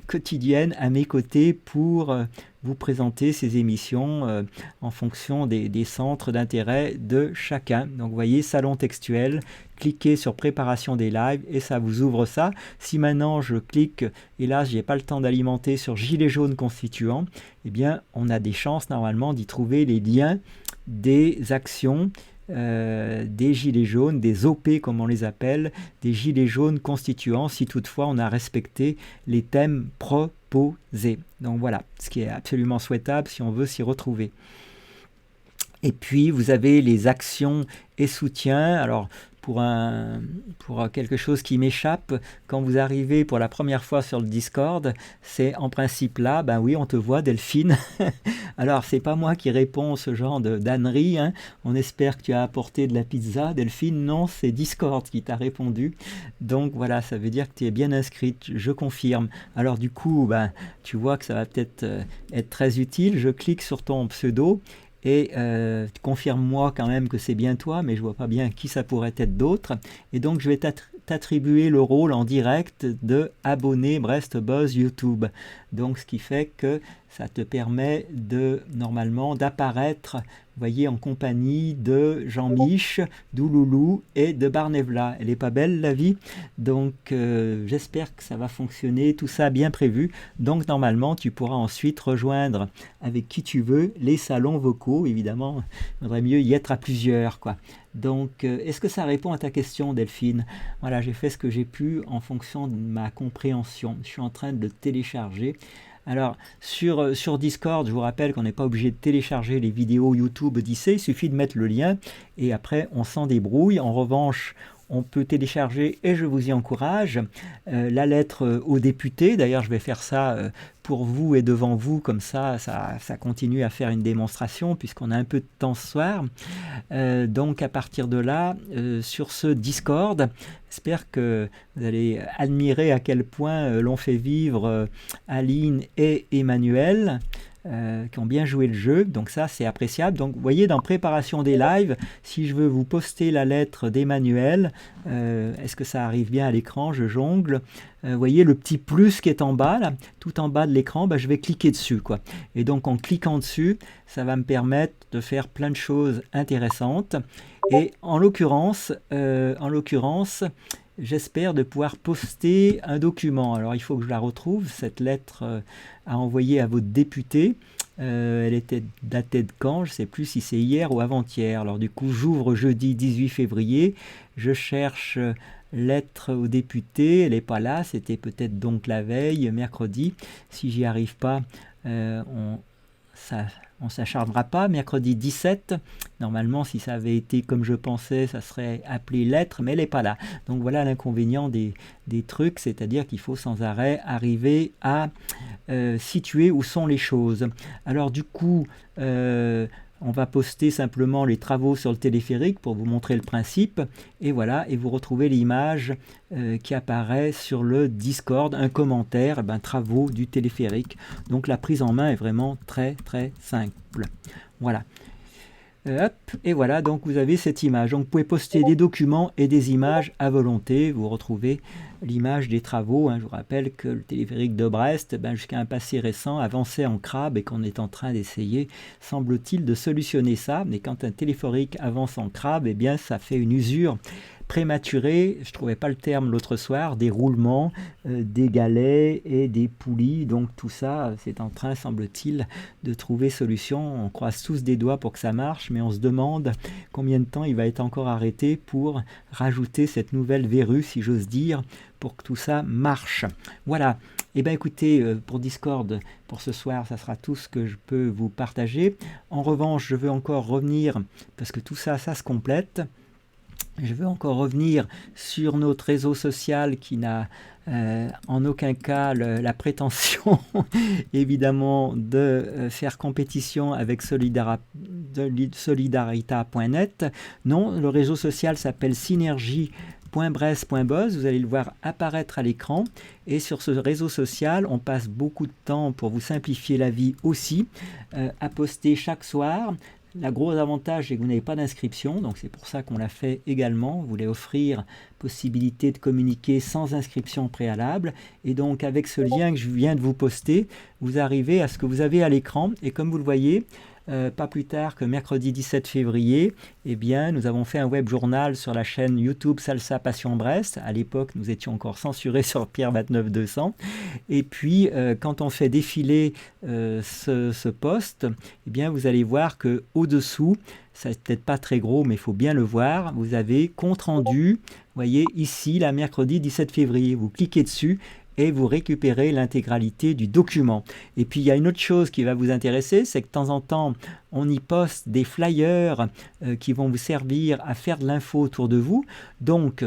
quotidienne à mes côtés pour vous présenter ces émissions en fonction des centres d'intérêt de chacun. Donc vous voyez, salon textuel, cliquez sur préparation des lives et ça vous ouvre ça. Si maintenant je clique, hélas, j'ai pas le temps d'alimenter sur Gilets jaunes constituants, eh bien on a des chances normalement d'y trouver les liens des actions des gilets jaunes, des OP comme on les appelle, des gilets jaunes constituants, si toutefois on a respecté les thèmes proposés. Donc voilà, ce qui est absolument souhaitable si on veut s'y retrouver. Et puis vous avez les actions et soutiens. Alors pour quelque chose qui m'échappe, quand vous arrivez pour la première fois sur le Discord, c'est en principe là, ben oui, on te voit Delphine. Alors c'est pas moi qui réponds ce genre d'ânerie, hein. On espère que tu as apporté de la pizza, Delphine. Non, c'est Discord qui t'a répondu. Donc voilà, ça veut dire que tu es bien inscrite, je confirme. Alors du coup, ben, tu vois que ça va peut-être être très utile. Je clique sur ton pseudo. Et confirme-moi quand même que c'est bien toi, mais je vois pas bien qui ça pourrait être d'autre. Et donc je vais t'attribuer le rôle en direct de abonné Brest Buzz YouTube. Donc ce qui fait que ça te permet normalement d'apparaître, vous voyez, en compagnie de Jean-Mich, d'Ouloulou et de Barnevla. Elle est pas belle la vie? Donc j'espère que ça va fonctionner, tout ça bien prévu. Donc normalement tu pourras ensuite rejoindre avec qui tu veux les salons vocaux. Évidemment, il vaudrait mieux y être à plusieurs, quoi. Donc est-ce que ça répond à ta question, Delphine? Voilà, j'ai fait ce que j'ai pu en fonction de ma compréhension. Je suis en train de le télécharger. Alors, sur Discord, je vous rappelle qu'on n'est pas obligé de télécharger les vidéos YouTube d'ici, il suffit de mettre le lien et après on s'en débrouille. En revanche, on peut télécharger, et je vous y encourage, la lettre aux députés. D'ailleurs, je vais faire ça pour vous et devant vous, comme ça continue à faire une démonstration, puisqu'on a un peu de temps ce soir. Donc, à partir de là, sur ce Discord, j'espère que vous allez admirer à quel point l'on fait vivre Aline et Emmanuel, qui ont bien joué le jeu, donc ça c'est appréciable. Donc vous voyez, dans préparation des lives, si je veux vous poster la lettre d'Emmanuel, est-ce que ça arrive bien à l'écran? Je jongle. Vous voyez le petit plus qui est en bas, là, tout en bas de l'écran, je vais cliquer dessus, quoi. Et donc en cliquant dessus, ça va me permettre de faire plein de choses intéressantes. Et en l'occurrence, j'espère de pouvoir poster un document. Alors il faut que je la retrouve, cette lettre à envoyer à votre député. Elle était datée de quand? Je ne sais plus si c'est hier ou avant-hier. Alors du coup, j'ouvre jeudi 18 février, je cherche lettre au député, elle n'est pas là, c'était peut-être donc la veille, mercredi. Si j'y arrive pas, on s'acharnera pas. Mercredi 17, normalement, si ça avait été comme je pensais, ça serait appelé lettre, mais elle n'est pas là. Donc voilà l'inconvénient des trucs, c'est-à-dire qu'il faut sans arrêt arriver à situer où sont les choses. Alors du coup, on va poster simplement les travaux sur le téléphérique pour vous montrer le principe. Et voilà, et vous retrouvez l'image qui apparaît sur le Discord, un commentaire, travaux du téléphérique. Donc la prise en main est vraiment très très simple. Voilà. Hop, et voilà, donc vous avez cette image. Donc vous pouvez poster des documents et des images à volonté. Vous retrouvez l'image des travaux. Je vous rappelle que le téléphérique de Brest, jusqu'à un passé récent, avançait en crabe et qu'on est en train d'essayer, semble-t-il, de solutionner ça. Mais quand un téléphérique avance en crabe, eh bien ça fait une usure prématuré, je ne trouvais pas le terme l'autre soir, des roulements, des galets et des poulies. Donc tout ça, c'est en train, semble-t-il, de trouver solution. On croise tous des doigts pour que ça marche, mais on se demande combien de temps il va être encore arrêté pour rajouter cette nouvelle verrue, si j'ose dire, pour que tout ça marche. Voilà. Eh bien écoutez, pour Discord, pour ce soir, ça sera tout ce que je peux vous partager. En revanche, je veux encore revenir, parce que tout ça, ça se complète. Je veux encore revenir sur notre réseau social qui n'a en aucun cas la prétention, évidemment, de faire compétition avec solidarita.net. Non, le réseau social s'appelle synergie.brest.buzz. Vous allez le voir apparaître à l'écran. Et sur ce réseau social, on passe beaucoup de temps pour vous simplifier la vie aussi, à poster chaque soir. Le gros avantage, c'est que vous n'avez pas d'inscription, donc c'est pour ça qu'on l'a fait également. On voulait offrir possibilité de communiquer sans inscription préalable. Et donc, avec ce lien que je viens de vous poster, vous arrivez à ce que vous avez à l'écran. Et comme vous le voyez, pas plus tard que mercredi 17 février, eh bien, nous avons fait un web journal sur la chaîne YouTube Salsa Passion Brest. À l'époque, nous étions encore censurés sur Pierre 29 200. Et puis, quand on fait défiler ce post, eh bien, vous allez voir que au-dessous, ça n'est peut-être pas très gros, mais il faut bien le voir, vous avez compte rendu, vous voyez ici, la mercredi 17 février. Vous cliquez dessus et vous récupérez l'intégralité du document. Et puis il y a une autre chose qui va vous intéresser, c'est que de temps en temps, on y poste des flyers qui vont vous servir à faire de l'info autour de vous. Donc,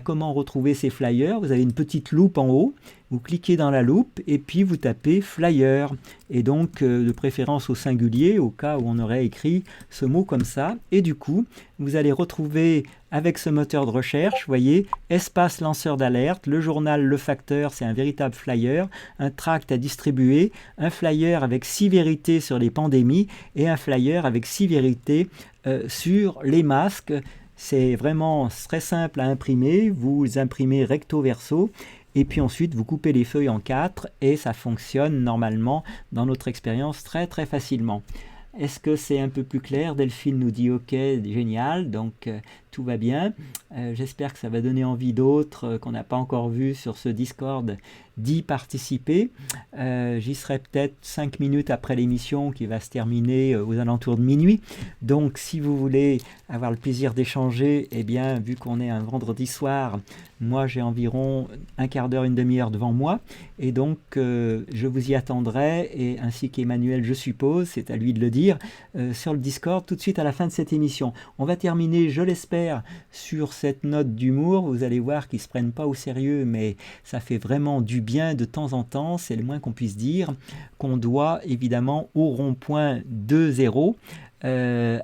comment retrouver ces flyers? Vous avez une petite loupe en haut, vous cliquez dans la loupe et puis vous tapez flyer. Et donc, de préférence au singulier, au cas où on aurait écrit ce mot comme ça. Et du coup, vous allez retrouver avec ce moteur de recherche, vous voyez, espace lanceur d'alerte, le journal Le Facteur, c'est un véritable flyer, un tract à distribuer, un flyer avec 6 vérités sur les pandémies et un flyer avec 6 vérités sur les masques. C'est vraiment très simple à imprimer, vous imprimez recto verso et puis ensuite vous coupez les feuilles en 4 et ça fonctionne normalement dans notre expérience très très facilement. Est-ce que c'est un peu plus clair? Delphine nous dit ok, génial, donc tout va bien. J'espère que ça va donner envie d'autres qu'on n'a pas encore vu sur ce Discord d'y participer. J'y serai peut-être 5 minutes après l'émission qui va se terminer aux alentours de minuit. Donc si vous voulez avoir le plaisir d'échanger, eh bien vu qu'on est un vendredi soir, moi j'ai environ un quart d'heure, une demi-heure devant moi. Et donc je vous y attendrai, et ainsi qu'Emmanuel je suppose, c'est à lui de le dire, sur le Discord tout de suite à la fin de cette émission. On va terminer, je l'espère, sur cette note d'humour. Vous allez voir qu'ils ne se prennent pas au sérieux, mais ça fait vraiment du bien de temps en temps, c'est le moins qu'on puisse dire, qu'on doit évidemment au rond-point 2.0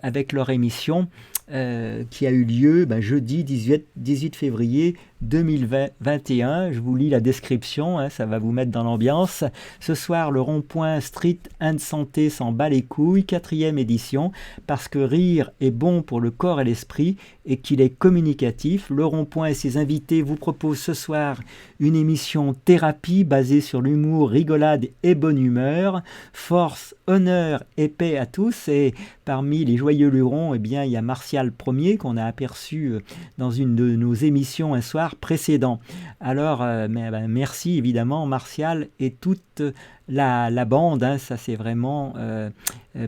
avec leur émission qui a eu lieu jeudi 18 février 2021. Je vous lis la description, ça va vous mettre dans l'ambiance. Ce soir, le rond-point Street and Santé s'en bat les couilles, 4e édition, parce que rire est bon pour le corps et l'esprit et qu'il est communicatif. Le rond-point et ses invités vous proposent ce soir une émission thérapie basée sur l'humour, rigolade et bonne humeur. Force, honneur et paix à tous. Et parmi les joyeux lurons, eh bien, il y a Martial Ier qu'on a aperçu dans une de nos émissions un soir soir précédent. Alors, merci évidemment Martial et toute la bande, hein, ça c'est vraiment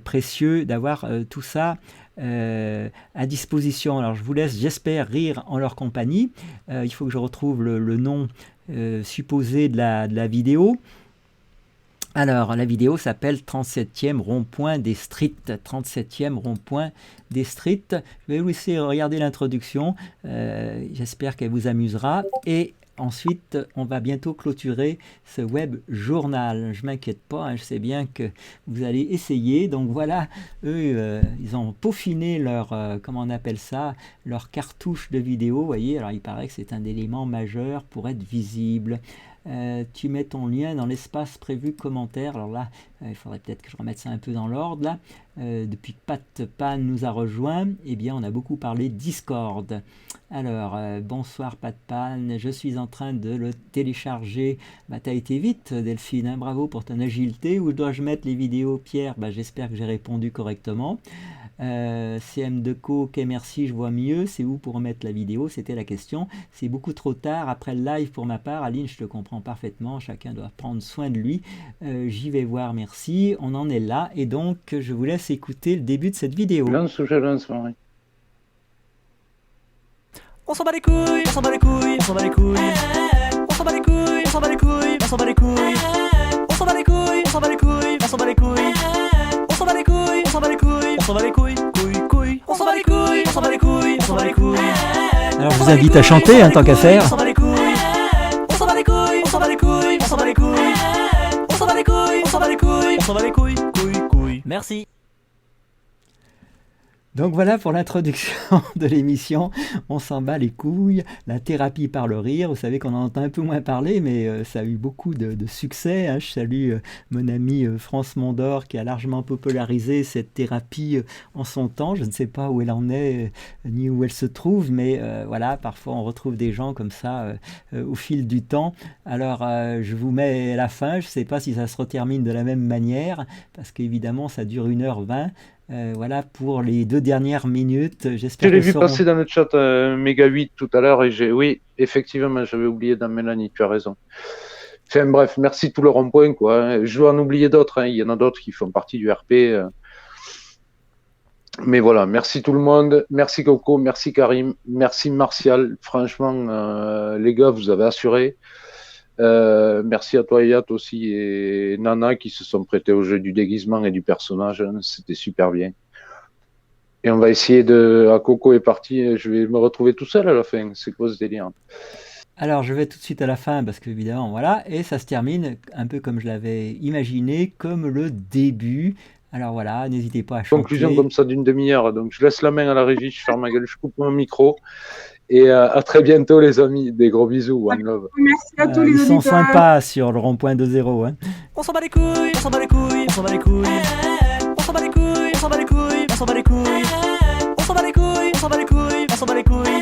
précieux d'avoir tout ça à disposition. Alors je vous laisse, j'espère, rire en leur compagnie. Il faut que je retrouve le nom supposé de la vidéo. Alors, la vidéo s'appelle 37e rond-point des streets. 37e rond-point des streets. Je vais vous laisser regarder l'introduction. J'espère qu'elle vous amusera. Et ensuite, on va bientôt clôturer ce web journal. Je ne m'inquiète pas, hein, je sais bien que vous allez essayer. Donc voilà, eux, ils ont peaufiné leur, comment on appelle ça, leur cartouche de vidéo. Vous voyez, alors il paraît que c'est un élément majeur pour être visible. Tu mets ton lien dans l'espace prévu commentaire. Alors là, il faudrait peut-être que je remette ça un peu dans l'ordre. Là, depuis que Pat Pan nous a rejoint, eh bien, on a beaucoup parlé Discord. Alors, bonsoir Pat Pan, je suis en train de le télécharger. Bah, t'as été vite, Delphine, hein, bravo pour ton agilité. Où dois-je mettre les vidéos, Pierre? Bah, j'espère que j'ai répondu correctement. CM Deco, ok merci, je vois mieux. C'est où pour remettre la vidéo? C'était la question. C'est beaucoup trop tard après le live pour ma part. Aline, je te comprends parfaitement. Chacun doit prendre soin de lui. J'y vais voir, merci. On en est là. Et donc, je vous laisse écouter le début de cette vidéo. On s'en bat les couilles, on s'en bat les couilles, on s'en bat les couilles. On s'en bat les couilles, on s'en bat les couilles, on s'en bat les couilles. On s'en bat les couilles, on s'en bat les couilles, on s'en bat les couilles. On s'en bat les couilles, on s'en bat les couilles, on s'en bat les couilles, couilles, couilles. On s'en bat les couilles, on s'en bat les couilles, on s'en bat les couilles. Alors, je vous invite à chanter, hein, tant qu'à faire. On s'en bat les couilles, on s'en bat les couilles, on s'en bat les couilles, on s'en bat les couilles. On s'en bat les couilles, on s'en bat les couilles, on s'en bat les couilles, couilles, couilles. Merci. Donc voilà pour l'introduction de l'émission. On s'en bat les couilles, la thérapie par le rire. Vous savez qu'on en entend un peu moins parler, mais ça a eu beaucoup de succès, hein. Je salue mon ami France Mondor qui a largement popularisé cette thérapie en son temps. Je ne sais pas où elle en est, ni où elle se trouve, mais voilà, parfois on retrouve des gens comme ça au fil du temps. Alors je vous mets la fin, je ne sais pas si ça se retermine de la même manière, parce qu'évidemment ça dure 1h20. Voilà pour les 2 dernières minutes. J'espère Je l'ai vu passer dans le chat Méga 8 tout à l'heure et oui, effectivement, j'avais oublié dans Mélanie, tu as raison. Enfin bref, merci tout le rond-point, quoi. Je dois en oublier d'autres, hein. Il y en a d'autres qui font partie du RP. Mais voilà, merci tout le monde, merci Coco, merci Karim, merci Martial. Franchement, les gars, vous avez assuré. Merci à toi Yat aussi et Nana qui se sont prêtés au jeu du déguisement et du personnage, hein. C'était super bien. Et on va essayer Coco est parti, je vais me retrouver tout seul à la fin, c'est quoi ce délire? Alors je vais tout de suite à la fin parce qu'évidemment voilà, et ça se termine un peu comme je l'avais imaginé, comme le début. Alors voilà, n'hésitez pas à chanter. Conclusion comme ça d'une demi-heure, donc je laisse la main à la régie, je ferme ma gueule, je coupe mon micro. Et à très bientôt les amis, des gros bisous, one love. Merci à tous les auditeurs. Ils sont sympas sur le rond-point de 0. Hein. On s'en bat les couilles, on s'en bat les couilles, on s'en bat les couilles. On s'en bat les couilles, on s'en bat les couilles, on s'en bat les couilles. On s'en bat les couilles, on s'en bat les couilles, on s'en bat les couilles.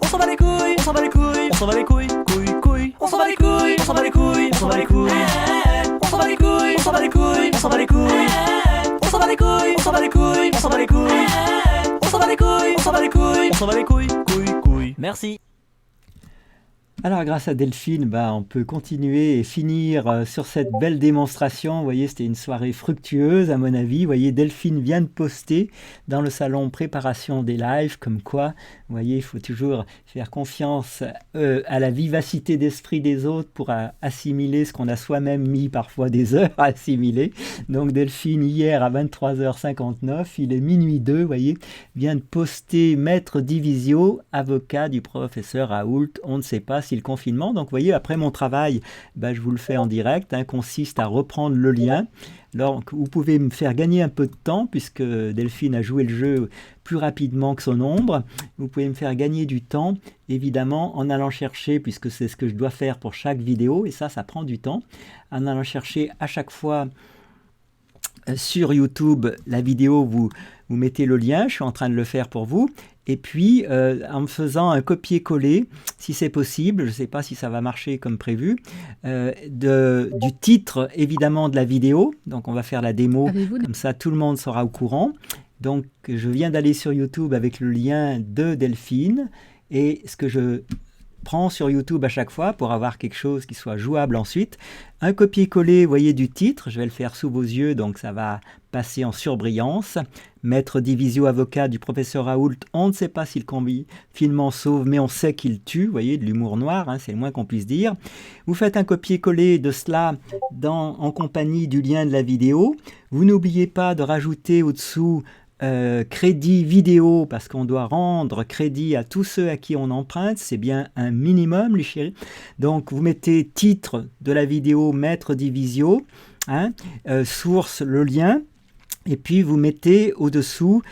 On s'en bat les couilles, on s'en bat les couilles, on s'en bat les couilles, couilles, couilles. On s'en bat les couilles, on s'en bat les couilles, on s'en bat les couilles. On s'en bat les couilles, on s'en bat les couilles, on s'en bat les couilles. On s'en bat les couilles, on s'en bat les couilles, on s'en bat les couilles. On s'en bat les couilles, on s'en bat les couilles, on s'en bat les couilles, couilles, couilles. Merci. Alors grâce à Delphine, on peut continuer et finir sur cette belle démonstration. Vous voyez, c'était une soirée fructueuse à mon avis. Vous voyez, Delphine vient de poster dans le salon préparation des lives, comme quoi, vous voyez, il faut toujours faire confiance à la vivacité d'esprit des autres pour assimiler ce qu'on a soi-même mis parfois des heures à assimiler. Donc Delphine, hier à 23h59, il est minuit 2, vous voyez, vient de poster maître Divisio, avocat du professeur Raoult, on ne sait pas si le confinement. Donc vous voyez, après mon travail, je vous le fais en direct, consiste à reprendre le lien. Donc vous pouvez me faire gagner un peu de temps puisque Delphine a joué le jeu plus rapidement que son ombre. Vous pouvez me faire gagner du temps, évidemment, en allant chercher, puisque c'est ce que je dois faire pour chaque vidéo, et ça prend du temps, en allant chercher à chaque fois sur YouTube la vidéo, vous mettez le lien, je suis en train de le faire pour vous. Et puis, en me faisant un copier-coller, si c'est possible, je ne sais pas si ça va marcher comme prévu, du titre, évidemment, de la vidéo. Donc, on va faire la démo, comme ça, tout le monde sera au courant. Donc, je viens d'aller sur YouTube avec le lien de Delphine. Et ce que je prend sur YouTube à chaque fois pour avoir quelque chose qui soit jouable ensuite. Un copier-coller, vous voyez, du titre, je vais le faire sous vos yeux, donc ça va passer en surbrillance. Maître Divisio, avocat du professeur Raoult, on ne sait pas si le confinement sauve, mais on sait qu'il tue, vous voyez, de l'humour noir, hein, c'est le moins qu'on puisse dire. Vous faites un copier-coller de cela en compagnie du lien de la vidéo. Vous n'oubliez pas de rajouter au-dessous crédit vidéo, parce qu'on doit rendre crédit à tous ceux à qui on emprunte, c'est bien un minimum, les chéris. Donc vous mettez titre de la vidéo, Maître Divisio, hein, source, le lien, et puis vous mettez au-dessous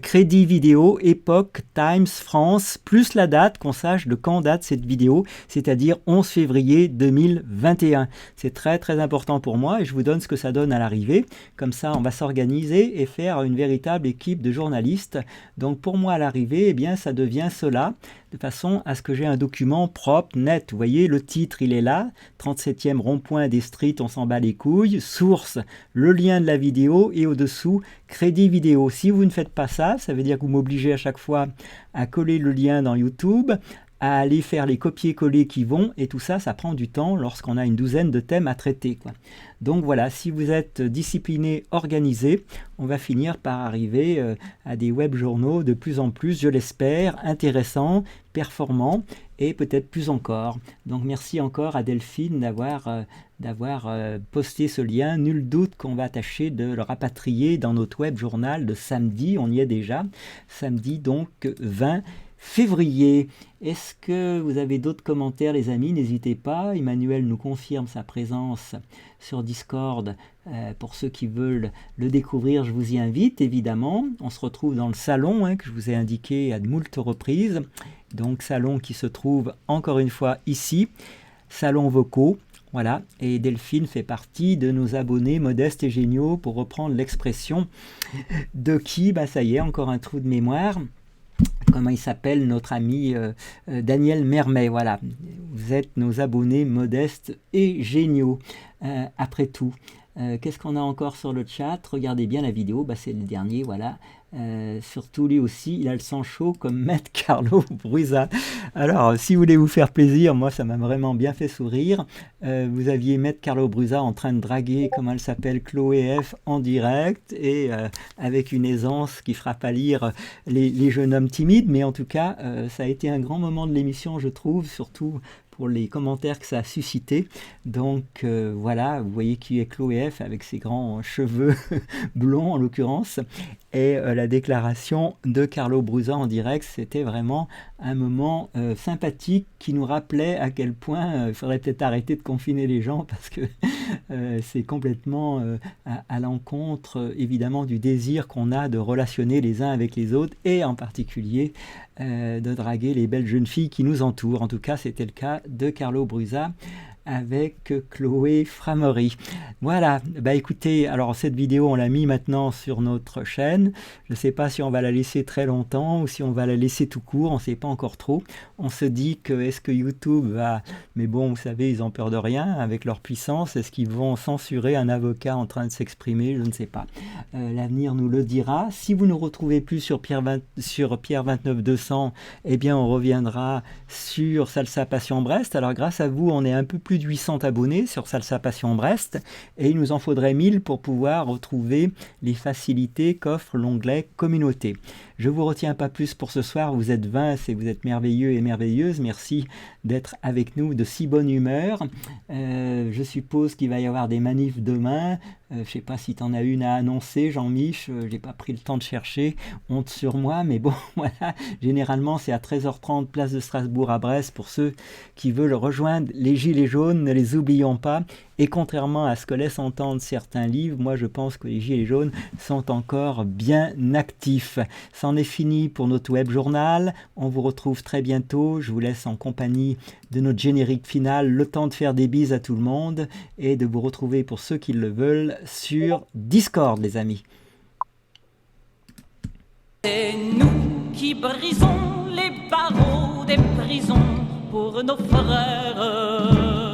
crédit vidéo, époque, Times, France, plus la date, qu'on sache de quand date cette vidéo, c'est-à-dire 11 février 2021. C'est très très important pour moi et je vous donne ce que ça donne à l'arrivée. Comme ça, on va s'organiser et faire une véritable équipe de journalistes. Donc pour moi, à l'arrivée, eh bien, ça devient cela, de façon à ce que j'ai un document propre, net. Vous voyez, le titre, il est là, 37e rond-point des streets, on s'en bat les couilles, source, le lien de la vidéo et au-dessous, crédit vidéo. Si vous ne faites pas ça, ça veut dire que vous m'obligez à chaque fois à coller le lien dans YouTube, à aller faire les copier-coller qui vont, et tout ça, ça prend du temps lorsqu'on a une douzaine de thèmes à traiter, quoi. Donc voilà, si vous êtes discipliné, organisé, on va finir par arriver à des web journaux de plus en plus, je l'espère, intéressants, performants, et peut-être plus encore. Donc merci encore à Delphine d'avoir posté ce lien. Nul doute qu'on va tâcher de le rapatrier dans notre web journal de samedi, on y est déjà, samedi donc 20 février. Est-ce que vous avez d'autres commentaires, les amis? N'hésitez pas. Emmanuel nous confirme sa présence sur Discord. Pour ceux qui veulent le découvrir, je vous y invite, évidemment. On se retrouve dans le salon, hein, que je vous ai indiqué à de moult reprises. Donc, salon qui se trouve, encore une fois, ici. Salon vocaux. Voilà. Et Delphine fait partie de nos abonnés modestes et géniaux, pour reprendre l'expression de qui? Bah, ça y est, encore un trou de mémoire. Comment il s'appelle, notre ami Daniel Mermet, voilà. Vous êtes nos abonnés modestes et géniaux, après tout. Qu'est-ce qu'on a encore sur le chat? Regardez bien la vidéo, bah, c'est le dernier, voilà. Surtout lui aussi, il a le sang chaud comme Maître Carlo Brusa. Alors, si vous voulez vous faire plaisir, moi ça m'a vraiment bien fait sourire. Vous aviez Maître Carlo Brusa en train de draguer, comment elle s'appelle, Chloé F en direct, et avec une aisance qui fera pâlir les jeunes hommes timides, mais en tout cas, ça a été un grand moment de l'émission, je trouve, surtout pour les commentaires que ça a suscité. Donc voilà, vous voyez qui est Chloé F avec ses grands cheveux blonds en l'occurrence, et la déclaration de Carlo Brusa en direct, c'était vraiment un moment sympathique qui nous rappelait à quel point il faudrait peut-être arrêter de confiner les gens, parce que c'est complètement à l'encontre évidemment du désir qu'on a de relationner les uns avec les autres, et en particulier de draguer les belles jeunes filles qui nous entourent. En tout cas, c'était le cas de Carlo Brusa avec Chloé Framery. Voilà, bah écoutez, alors cette vidéo on l'a mis maintenant sur notre chaîne. Je ne sais pas si on va la laisser très longtemps ou si on va la laisser tout court, on ne sait pas encore trop. On se dit que est-ce que YouTube va, mais bon, vous savez, ils ont peur de rien avec leur puissance. Est-ce qu'ils vont censurer un avocat en train de s'exprimer? Je ne sais pas. L'avenir nous le dira. Si vous ne nous retrouvez plus sur Pierre 29200, eh bien on reviendra sur Salsa Passion Brest. Alors grâce à vous, on est un peu plus de 800 abonnés sur Salsa Passion Brest, et il nous en faudrait 1000 pour pouvoir retrouver les facilités qu'offre l'onglet communauté. Je vous retiens pas plus pour ce soir, vous êtes 20 et vous êtes merveilleux et merveilleuses, merci d'être avec nous de si bonne humeur. Je suppose qu'il va y avoir des manifs demain, je sais pas si tu en as une à annoncer, Jean-Mich, j'ai pas pris le temps de chercher, honte sur moi, mais bon, voilà, généralement c'est à 13h30, place de Strasbourg à Brest, pour ceux qui veulent rejoindre les Gilets jaunes, ne les oublions pas. Et contrairement à ce que laissent entendre certains livres, moi je pense que les Gilets jaunes sont encore bien actifs. C'en est fini pour notre web journal. On vous retrouve très bientôt. Je vous laisse en compagnie de notre générique final. Le temps de faire des bises à tout le monde et de vous retrouver, pour ceux qui le veulent, sur Discord, les amis. C'est nous qui brisons les barreaux des prisons pour nos frères.